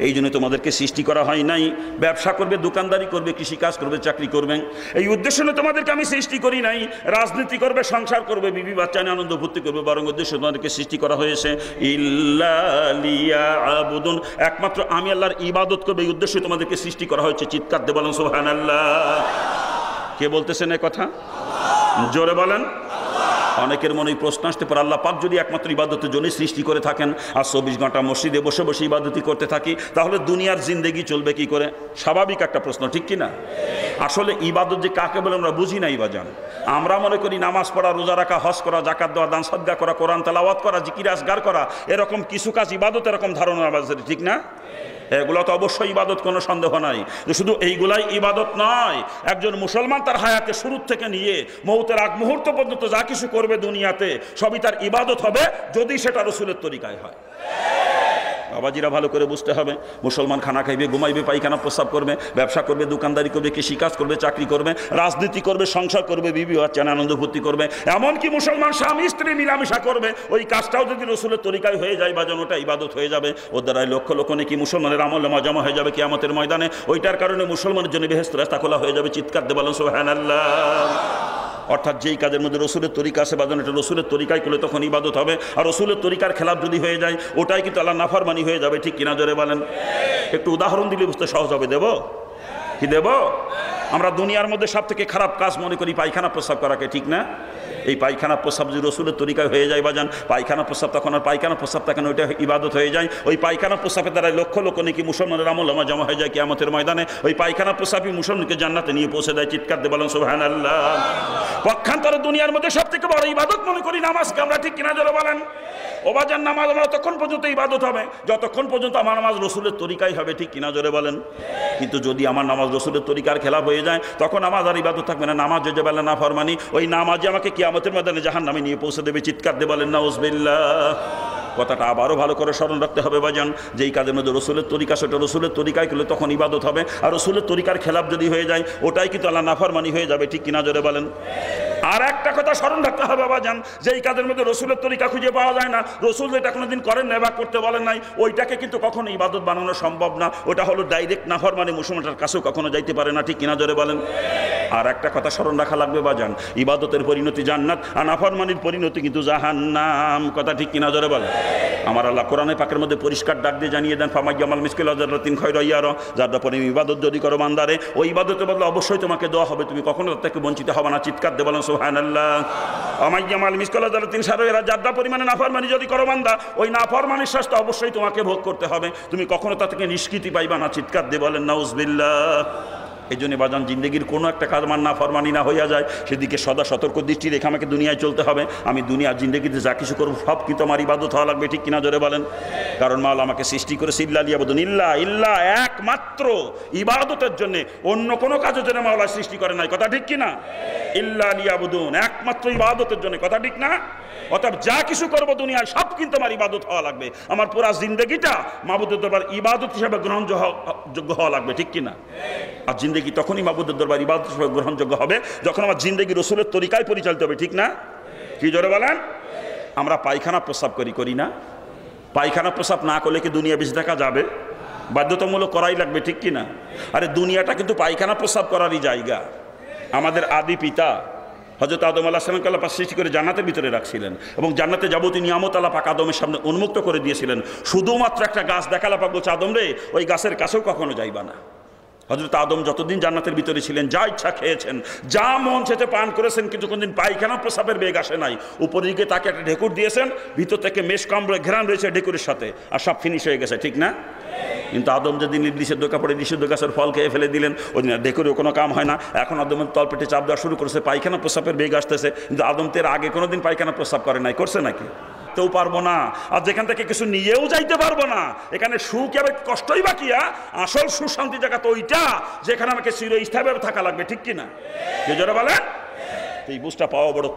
এই জন্য তোমাদেরকে সৃষ্টি করা হয় নাই। ব্যবসা করবে, দোকানদারি করবে, কৃষিকাজ করবে, চাকরি করবে, এই উদ্দেশ্য নিয়ে তোমাদেরকে আমি সৃষ্টি করি নাই। রাজনীতি করবে, সংসার করবে, বিবি বাচ্চা নিয়ে আনন্দ ফুর্তি করবে, বরং উদ্দেশ্য তোমাদেরকে সৃষ্টি করা হয়েছে ইল্লা লিয়াবুদুন, একমাত্র আমি আল্লাহর ইবাদত করবে, এই উদ্দেশ্যে তোমাদেরকে সৃষ্টি করা হয়েছে। চিৎকার দিয়ে বলেন সুবহানাল্লাহ। কে বলতেছেন এই কথা? জোরে বলেন। অনেকের মনে প্রশ্ন আসতে পারে, আল্লাহ পাক যদি একমাত্র ইবাদতের জন্য সৃষ্টি করে থাকেন আর 24 ঘন্টা মসজিদে বসে বসে ইবাদতই করতে থাকি, তাহলে দুনিয়ার জিন্দেগি চলবে কি করে? স্বাভাবিক একটা প্রশ্ন, ঠিক কি না? আসলে ইবাদত যে কাকে বলে আমরা বুঝি না। ইবাজান আমরা মনে করি নামাজ পড়া, রোজা রাখা, হজ করা, জাকাত দেওয়া, দান সাদকা করা, কোরআন তেলাওয়াত করা, জিকির আজগার করা, এরকম কিছু কাজ ইবাদত, এরকম ধারণা আমাদের, ঠিক না? এগুলো তো অবশ্যই ইবাদত, কোনো সন্দেহ নাই। শুধু এইগুলাই ইবাদত নয়, একজন মুসলমান তার হায়াতে শুরু থেকে নিয়ে মৌতের আগ মুহূর্ত পর্যন্ত যা কিছু করবে দুনিয়াতে সবই তার ইবাদত হবে, যদি সেটা রসুলের তরিকায় হয়। বাবাজিরা ভালো করে বুঝতে হবে, মুসলমান খানা খাইবে, ঘুমাইবে, পায়খানা প্রস্রাব করবে, ব্যবসা করবে, দোকানদারি করবে, কৃষিকাজ করবে, চাকরি করবে, রাজনীতি করবে, সংসার করবে, বিবি বাচ্চা নিয়ে আনন্দ ফুর্তি করবে, এমনকি মুসলমান স্বামী স্ত্রী মিলামেশা করবে, ওই কাজটাও যদি রসুলের তরিকায় হয়ে যায় বা যেন ওটা ইবাদত হয়ে যাবে, ওর দ্বারাই লক্ষ লক্ষ নাকি মুসলমানের আমল নামা জমা হয়ে যাবে কিয়ামতের ময়দানে। ওইটার কারণে মুসলমানের জন্য বেহেশত রাস্তা খোলা হয়ে যাবে। চিৎকার দিয়ে বলেন সুবহানাল্লাহ। অর্থাৎ যেই কাজের মধ্যে রসুলের তরিকা আছে বাজন, এটা রসুলের তরিকায় করলে তখন ইবাদত হবে। আর রসুলের তরিকার খেলাফ যদি হয়ে যায়, ওটাই কিন্তু আল্লাহ নাফরমানি হয়ে যাবে, ঠিক কিনা জোরে বলেন? একটু উদাহরণ দিলে বুঝতে সহজ হবে। দেব কি দেব? আমরা দুনিয়ার মধ্যে সব থেকে খারাপ কাজ মনে করি পায়খানা প্রস্রাব করাকে, ঠিক না? এই পায়খানা প্রস্রাব যদি রসুলের তরিকায় হয়ে যায় বাজান, পায়খানা প্রস্রাব তখন আর পায়খানা প্রস্রাব তখন ওইটা ইবাদত হয়ে যায়। ওই পায়খানা প্রস্রাবের দ্বারা লক্ষ লক্ষ নাকি মুসলমানের আমল নামা জমা হয়ে যায় কিয়ামতের ময়দানে। ওই পায়খানা প্রস্রাবই মুসলমানকে জান্নাতে নিয়ে পৌঁছে দেয়। চিৎকার দিয়ে বলেন সুবহানাল্লাহ। পক্ষান্তরে দুনিয়ার মধ্যে সব থেকে বড় ইবাদত মনে করি নামাজকে আমরা, ঠিক কিনা জোরে বলেন? ও বাজান, নামাজ আমরা তখন পর্যন্ত ইবাদত হবে যতক্ষণ পর্যন্ত আমার নামাজ রসুলের তরিকায় হবে, ঠিক কিনা জোরে বলেন? কিন্তু যদি আমার নামাজ রসুলের তরিকার খেলাফ হয়ে যায়, তখন আমার আর ইবাদত থাকবে না। নামাজ যে বেলা না ফরমানি, ওই নামাজে আমাকে কিয়ামতের ময়দানে জাহান্নামে নিয়ে পৌঁছে দেবে। চিৎকার দিয়ে বলেন নাউজুবিল্লাহ। কথাটা আবারও ভালো করে স্মরণ রাখতে হবে বাজান, যেই কাজের মধ্যে রসুলের তরিকা, সেটা রসুলের তরিকায় করলে তখন ইবাদত হবে। আর রসুলের তরিকার খেলাফ যদি হয়ে যায়, ওটাই কিন্তু আল্লাহ নাফরমানি হয়ে যাবে, ঠিক কিনা জোরে বলেন? আর একটা কথা স্মরণ রাখতে হবে বাজান, যেই কাজের মধ্যে রসুলের তরিকা খুঁজে পাওয়া যায় না, রসুল যেটা কোনোদিন করেন না বা করতে বলেন নাই, ওইটাকে কিন্তু কখনো ইবাদত বানানো সম্ভব না। ওটা হলো ডাইরেক্ট নাফরমানি, মুসলমানটার কাছেও কখনো যাইতে পারে না, ঠিক কিনা জোরে বলেন? আর একটা কথা স্মরণ রাখা লাগবে বাজান, ইবাদতের পরিণতি জান্নাত আর নাফরমানির পরিণতি কিন্তু জাহান্নাম। কথা ঠিক কিনা জোরে বলেন? আমার আল্লাহ কোরআনে পাকের মধ্যে পরিষ্কার ডাক দিয়ে জানিয়ে দেন, ফামাইয়ামাল মিসকিল যারাতিন খায়রা ইয়ারা, যার পরে ইবাদত যদি করো বান্দারে, ওই ইবাদতের বদলে অবশ্যই তোমাকে দেওয়া হবে, তুমি কখনো তার থেকে বঞ্চিত হবে না। চিৎকার দিয়ে বলেন সুবহানাল্লাহ। ফামাইয়ামাল মিসকিল যারাতিন শাররা ইয়ারা, যার পরিমাণে নাফরমানি যদি করো বান্দা, ওই নাফরমানির শাস্তি অবশ্যই তোমাকে ভোগ করতে হবে, তুমি কখনো তা থেকে নিষ্কৃতি পাইবা না। চিৎকার দিয়ে বলেন নাউজুবিল্লাহ। এই জন্য বাজান, জিন্দগির কোনো একটা কাজ আমার না ফরমানি না হইয়া যায়, সেদিকে সদা সতর্ক দৃষ্টি রেখে আমাকে দুনিয়ায় চলতে হবে। আমি দুনিয়ার জিন্দগিতে যা কিছু করবো সব কিন্তু আমার ইবাদত হওয়া লাগবে, ঠিক কিনা জোরে বলেন? কারণ মাওলা আমাকে সৃষ্টি করেছে ইল্লা লিয়াবুদুন, ইল্লা একমাত্র ইবাদতের জন্য, অন্য কোনো কাজের জন্য মাওলা সৃষ্টি করে নাই। কথা ঠিক কিনা? ইল্লা লিয়াবুদুন, একমাত্র ইবাদতের জন্য। কথা ঠিক না? অর্থাৎ যা কিছু করবো দুনিয়ায় সব কিন্তু আমার ইবাদত হওয়া লাগবে। আমার পুরা জিন্দগিটা মাবুদের দরবার ইবাদত হিসাবে গ্রহণযোগ্য হওয়া লাগবে, ঠিক কিনা? আর জিন্দগি তখনই মাবুদের দরবার ইবাদত হিসাবে গ্রহণযোগ্য হবে যখন আমার জিন্দগি রসুলের তরিকায় পরিচালিত হবে, ঠিক না? কি জোরে বলেন? আমরা পায়খানা প্রস্রাব করি না? পায়খানা প্রস্রাব না করলে কি দুনিয়া বেঁচে থাকা যাবে? বাধ্যতামূলক করাই লাগবে, ঠিক কিনা? আরে দুনিয়াটা কিন্তু পায়খানা প্রস্রাব করারই জায়গা। আমাদের আদি পিতা হযরত আদম আলাইহিস সালামকে আল্লাহ পাক সৃষ্টি করে জান্নাতের ভিতরে রাখছিলেন এবং জান্নাতে যাবতীয় নিয়ামত আল্লাহ পাক আদমের সামনে উন্মুক্ত করে দিয়েছিলেন। শুধুমাত্র একটা গাছ দেখালা পাক বলছে, আদম রে ওই গাছের কাছেও কখনো যাইবা না। হযরত আদম যতদিন জান্নাতের ভিতরে ছিলেন যা ইচ্ছা খেয়েছেন, যা মন চেতে পান করেছেন, কিন্তু কোনদিন পায়খানা প্রস্রাবের বেগ আসে নাই। উপর দিকে তাকে একটা ঢেকুর দিয়েছেন, ভিতর থেকে মেষ কামড়ে ঘেরান রয়েছে ঢেকুরের সাথে, আর সব ফিনিশ হয়ে গেছে, ঠিক না? কিন্তু আদম যেদিন ইবলিসের ধোঁকা পড়ে নিষিদ্ধ গাছের ফল খেয়ে ফেলে দিলেন, ওই দিন ঢেকুরেও কোনো কাম হয় না। এখন আদমের তলপেটে চাপ দেওয়া শুরু করেছে, পায়খানা প্রস্রাবের বেগ আসতেছে, কিন্তু আদম তের আগে কোনোদিন পায়খানা প্রস্রাব করে নাই, করছে নাকি? তেও পারবো না, আর যেখান থেকে কিছু নিয়েও যাইতে পারবো না। এখানে সুখ আর কষ্টই বাকিয়া, আসল সুশান্তি জায়গা তো ওইটা যেখানে আমাকে চিরস্থায়ীভাবে থাকা লাগবে, ঠিক কিনা? কে জোরে বলেন? এই বুঝটা পাওয়া বড়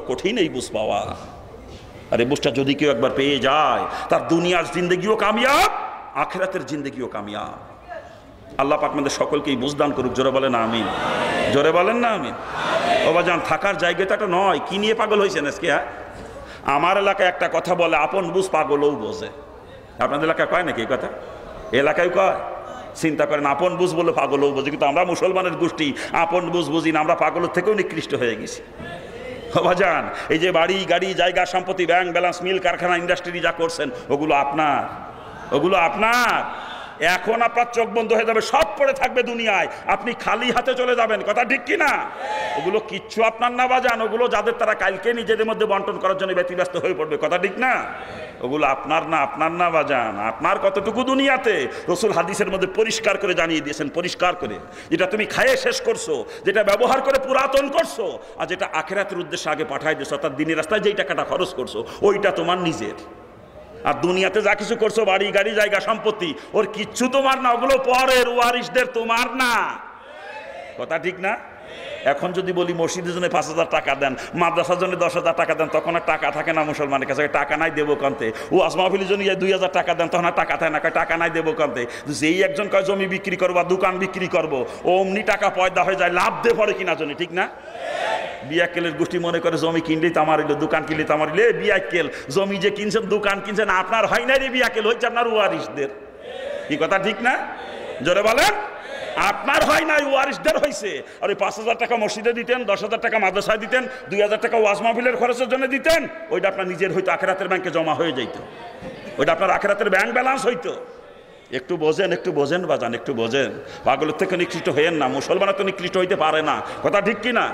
কঠিন এই বুঝ পাওয়া। আর এই বুঝটা যদি কেউ একবার পেয়ে যায়, তার দুনিয়ার জিন্দগিও কামিয়াব, আখিরাতের জিন্দগিও কামিয়াব। আল্লাহ পাক আমাদের সকলকে এই বুঝ দান করুক। জোরে বলেন আমিন। জোরে বলেন না আমিন। ও বাজান, থাকার জায়গাটা একটা নয়। কি নিয়ে পাগল হয়েছেন আজকে? আমার এলাকায় একটা কথা বলে, আপন বুঝ পাগলও বোঝে। আপনাদের এলাকায় কয় নাকি এই কথা? এলাকায় কয়? চিন্তা করেন, আপন বুঝ বলে পাগলও বোঝে। কিন্তু আমরা মুসলমানের গোষ্ঠী আপন বুঝ বুঝি না, আমরা পাগলের থেকেও নিকৃষ্ট হয়ে গেছি। বাজান, এই যে বাড়ি গাড়ি জায়গা সম্পত্তি ব্যাংক ব্যালেন্স মিল কারখানা ইন্ডাস্ট্রি যা করছেন, ওগুলো আপনার, ওগুলো আপনার। এখন আপনার চোখ বন্ধ হয়ে যাবে, সব পড়ে থাকবে দুনিয়ায়, আপনি খালি হাতে চলে যাবেন, কথা ঠিক কিনা? ওগুলো কিচ্ছু আপনার না বাজান, ওগুলো যাদের তারা কালকে নিজেদের মধ্যে বন্টন করার জন্য ব্যতিব্যস্ত হয়ে পড়বে, কথা ঠিক না? ওগুলো আপনার না বাজান। আপনার কতটুকু দুনিয়াতে রাসূল হাদিসের মধ্যে পরিষ্কার করে জানিয়ে দিয়েছেন, পরিষ্কার করে, যেটা তুমি খাইয়ে শেষ করছো, যেটা ব্যবহার করে পুরাতন করছো, আর যেটা আখিরাতের উদ্দেশ্যে আগে পাঠাই দিয়েছো, অর্থাৎ দিনের রাস্তায় যেই টাকাটা খরচ করছো, ওইটা তোমার নিজের। আর দুনিয়াতে যা কিছু করছো, বাড়ি গাড়ি জায়গা সম্পত্তি, ওর কিচ্ছু তোমার না, ওগুলো পরের, ওয়ারিসদের, তোমার না, কথা ঠিক না? এখন যদি বলি মসজিদের জন্য 5,000 টাকা দেন, মাদ্রাসার জন্য 10,000 টাকা দেন, তখন আর টাকা থাকে না মুসলমানের কাছে, টাকা নাই দেবো কান্তে। ও আসমাফিলের জন্য 2,000 টাকা দেন, তখন আর টাকা থাকে না, টাকা নাই দেবো কান্তে। যেই একজন কয় জমি বিক্রি করবো, দোকান বিক্রি করবো, অমনি টাকা পয়দা হয়ে যায়, লাভ দিয়ে পড়ে কিনা জন্য, ঠিক না? বিয়াক্কেলের গোষ্ঠী মনে করে জমি কিনলেই তামার হইলো, দোকান কিনলে তামার হইলে। বিয়াক্কেল, জমি যে কিনছেন, দোকান কিনছেন, আপনার হয় না রে বিয়াক্কেল, হচ্ছে আপনার ওয়ারিসদের। কি কথা ঠিক না? জোরে বলেন। আপনার হয় নাই, ওয়ারিসদের হয়েছে। আর ওই 5,000 টাকা মসজিদে দিতেন, 10,000 টাকা মাদ্রাসায় দিতেন, 2,000 টাকা ওয়াজ মাহফিলের খরচের জন্য দিতেন, ওইটা আপনার নিজের হইতো, আখিরাতের ব্যাংকে জমা হয়ে যাইতো, ওইটা আপনার আখিরাতের ব্যাংক ব্যালেন্স হইতো। একটু বোঝেন বাজান, একটু বোঝেন। পাগলের থেকে নিকৃষ্ট হইয়েন না, মুসলমানের তো নিকৃষ্ট হইতে পারে না, কথা ঠিক কিনা?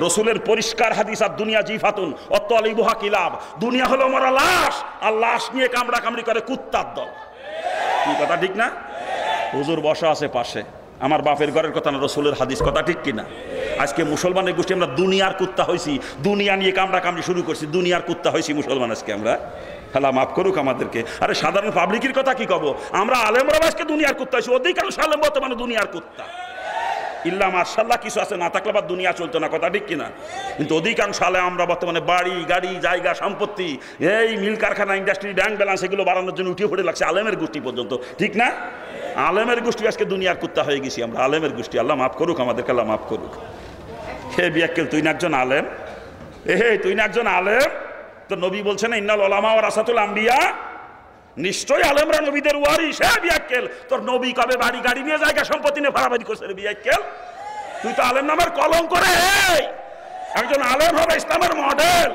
রসুলের পরিষ্কার হাদিস, আর দুনিয়া জিফাতুন অত্ত আলিবুহা কিলাব, দুনিয়া হলো মরা লাশ, আর লাশ নিয়ে কামড়া কামড়ি করে কুত্তার দল। কি কথা ঠিক না? হুজুর বসা আছে পাশে, আমার বাপের ঘরের কথা না, রসুলের হাদিস, কথা ঠিক কিনা? আজকে মুসলমানের গোষ্ঠী আমরা দুনিয়ার কুত্তা হয়েছি, দুনিয়া নিয়ে কামড়া কামড়ি শুরু করছি, দুনিয়ার কুত্তা হয়েছি মুসলমান আজকে আমরা। আল্লাহ মাফ করুক আমাদেরকে। আরে সাধারণ পাবলিকের কথা কি কব? আমরা আলেমরা আজকে দুনিয়ার কুত্তা হয়েছি, অধিকাংশ আলেম বর্তমানে দুনিয়ার কুত্তা। ইল্লা মাশাআল্লাহ কিছু আছে, না থাকলে বা দুনিয়া চলতো না, কথা ঠিক কিনা? কিন্তু অধিকাংশ আলেম আমরা বর্তমানে বাড়ি গাড়ি জায়গা সম্পত্তি, এই মিল কারখানা ইন্ডাস্ট্রি ব্যাংক ব্যালেন্স এগুলো বাড়ানোর জন্য উঠিয়ে পড়ে লাগছে আলেমের গোষ্ঠী পর্যন্ত, ঠিক না? আলেমের গোষ্ঠী আজকে দুনিয়ার কুত্তা হয়ে গেছি আমরা, আলেমের গোষ্ঠী। আল্লাহ মাফ করুক আমাদেরকে, আল্লাহ মাফ করুক। হে বিয়াক্কেল, তুই না একজন আলেম? তুই না একজন আলেম? তো নবী বলছেন ইন্নাল উলামা ওয়ারাসাতুল আম্বিয়া, নিশ্চয়ই আলেমরা নবীদের ওয়ারিস। হে বিয়াক্কেল, তোর নবী কবে বাড়ি গাড়ি নিয়ে জায়গা সম্পত্তি নিয়ে ভাড়াবাড়ি করছে রে বিয়াক্কেল? তুই তো আলেম নামের কলঙ্ক করে। একজন আলেম হবে ইসলামের মডেল,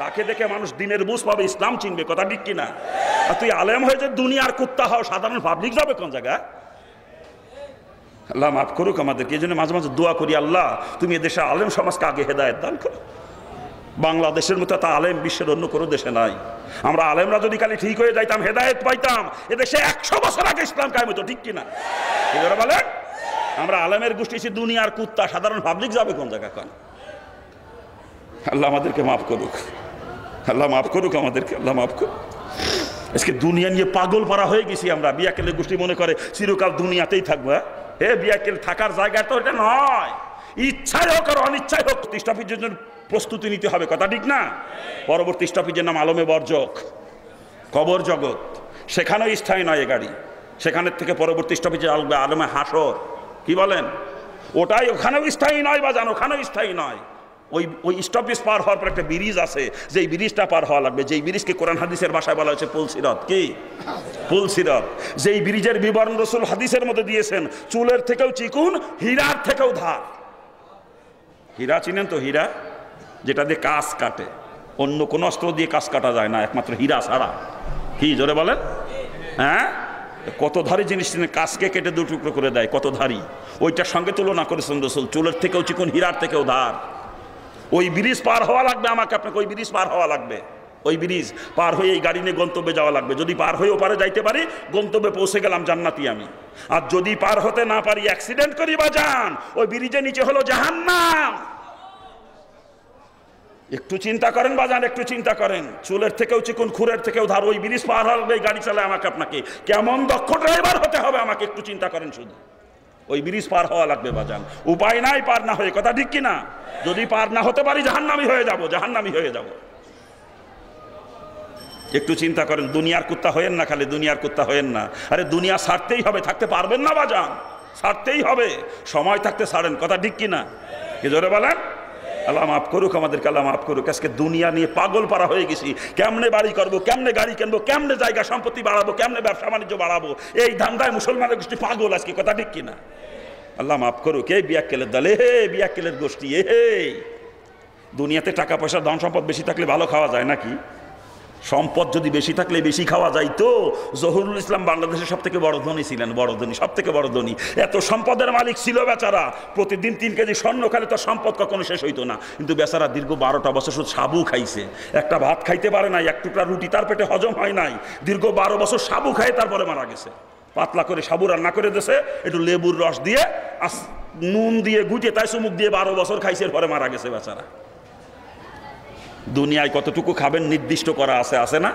তাকে দেখে মানুষ দিনের বুঝ পাবে, ইসলাম চিনবে, কথা ঠিক কিনা? আর তুই আলেম হয়ে যে দুনিয়ার কুত্তা হও, সাধারণ পাবলিক যাবে কোন জায়গায়? আল্লাহ মাফ করুক আমাদেরকে। এই জন্য মাঝে মাঝে দোয়া করি, আল্লাহ তুমি এদেশে আলেম সমাজকে আগে হেদায়েত দান করো। বাংলাদেশের মতো তা আলেম বিশ্বের অন্য কোনো দেশে নাই। আমরা আলেমরা যদি খালি ঠিক হয়ে যাইতাম, হেদায়েত পাইতাম, এদেশে 100 বছর আগে ইসলাম কায়েম হতো, ঠিক কিনা? এবারে বলেন, আমরা আলেমের গোষ্ঠী দুনিয়ার কুত্তা, সাধারণ পাবলিক যাবে কোন জায়গা? কোন? আল্লাহ আমাদেরকে মাফ করুক, আল্লাহ মাফ করুক আমাদেরকে, আল্লাহ মাফ করুক। আজকে দুনিয়া নিয়ে পাগল পারা হয়ে গেছি আমরা। বিয়াক্কেলের গোষ্ঠী মনে করে চিরকাল দুনিয়াতেই থাকবো। হে বিয়াক্কেল, থাকার জায়গা তো এটা নয়। ইচ্ছাই হোক আর অনিচ্ছাই হোক, স্টপেজের জন্য প্রস্তুতি নিতে হবে, কথা ঠিক না? পরবর্তী স্টপেজের নাম আলমে বরজক, কবর জগৎ। সেখানেও স্থায়ী নয় এ গাড়ি, সেখানের থেকে পরবর্তী স্টপেজে আসবে আলমে হাসর। কি বলেন? ওটাই, ওখানেও স্থায়ী নয় বাজান, ওখানেও স্থায়ী নয়। ওই স্টপেজ পার হওয়ার পর একটা ব্রিজ আছে, যেই ব্রিজটা পার হওয়া লাগবে, যেই ব্রিজকে কোরআন হাদিসের ভাষায় বলা হয়েছে পুলসিরাত। কি পুলসিরাত? যেই ব্রিজের বিবরণ রাসূল হাদিসের মধ্যে দিয়েছেন, চুলের থেকেও চিকুন, হীরার থেকেও ধার। হীরা চিনেন তো? হীরা যেটা দিয়ে কাজ কাটে, অন্য কোনো অস্ত্র দিয়ে কাজ কাটা যায় না, একমাত্র হীরা ছাড়া। কি জোরে বলেন? হ্যাঁ, কত ধারি জিনিস কাজকে কেটে দু টুকরো করে দেয়, কত ধারি। ওইটার সঙ্গে তুলনা করেছেন রসুল, চুলের থেকেও চিকন, হীরার থেকেও ধার। ওই ব্রিজ পার হওয়া লাগবে আমাকে আপনাকে, ওই ব্রিজ পার হওয়া লাগবে। ওই ব্রিজ পার হয়ে এই গাড়ি নিয়ে গন্তব্যে যাওয়া লাগবে। যদি পার হয়ে ওপারে যাইতে পারি, গন্তব্যে পৌঁছে গেলাম, জান্নাতি আমি। আর যদি পার হতে না পারি, অ্যাক্সিডেন্ট করি বা যান, ওই ব্রিজের নিচে হলো জাহান্নাম। একটু চিন্তা করেন বাজান, একটু চিন্তা করেন। চুলের থেকেও চিকন, খুরের থেকেও ধার। ওই ব্রিজ পার হলে গাড়ি চালায় আমাকে আপনাকে, কেমন দক্ষ ড্রাইভার হতে হবে আমাকে, একটু চিন্তা করেন শুধু। ওই ব্রিজ পার হওয়া লাগবে বাজান, উপায় নাই পার না হয়ে, কথা ঠিক কিনা? যদি পার না হতে পারি, জাহান্নামী হয়ে যাব, জাহান্নামী হয়ে যাব। একটু চিন্তা করেন, দুনিয়ার কুত্তা হয়েন না, খালি দুনিয়ার কুত্তা হয়েন না। আরে দুনিয়া ছাড়তেই হবে, থাকতে পারবেন না বাজান, ছাড়তেই হবে। সময় থাকতে ছাড়েন, কথা ঠিক কিনা? কি জোরে বলেন? আল্লাহ মাফ করুক আমাদেরকে, আল্লাহ মাফ করুক। আজকে দুনিয়া নিয়ে পাগল পারা হয়ে গেছি। কেমনে বাড়ি করবো, কেমনে গাড়ি কিনবো, কেমনে জায়গা সম্পত্তি বাড়াবো, কেমনে ব্যবসা বাণিজ্য বাড়াবো, এই ধান্দায় মুসলমানের গোষ্ঠী পাগল আজকে, কথা ঠিক কিনা? আল্লাহ মাফ করুক। এই বিয়াক্কেলের দলে, হে বিয়াক্কেলের গোষ্ঠী, হে। দুনিয়াতে টাকা পয়সা, ধন সম্পদ বেশি থাকলে ভালো খাওয়া যায় নাকি? সম্পদ যদি বেশি থাকলে বেশি খাওয়া যাইতো। জহুরুল ইসলাম বাংলাদেশের সব থেকে বড় ধনী ছিলেন, বড় ধনী, সব থেকে বড় ধনী। এত সম্পদের মালিক ছিল বেচারা, প্রতিদিন 3 কেজি স্বর্ণ খালে তো সম্পদ কখনো শেষ হইতো না। কিন্তু বেচারা দীর্ঘ 12টা বছর শুধু সাবু খাইছে, একটা ভাত খাইতে পারে নাই, এক টুকরা রুটি তার পেটে হজম হয় নাই। দীর্ঘ 12 বছর সাবু খায় তারপরে মারা গেছে। পাতলা করে সাবু রান্না করে দিয়েছে, একটু লেবুর রস দিয়ে, নুন দিয়ে গুটিয়ে তাই চুমুক দিয়ে 12 বছর খাইছে, এরপরে মারা গেছে বেচারা। দুনিয়ায় কতটুকু খাবেন নির্দিষ্ট করা আছে, আছে না?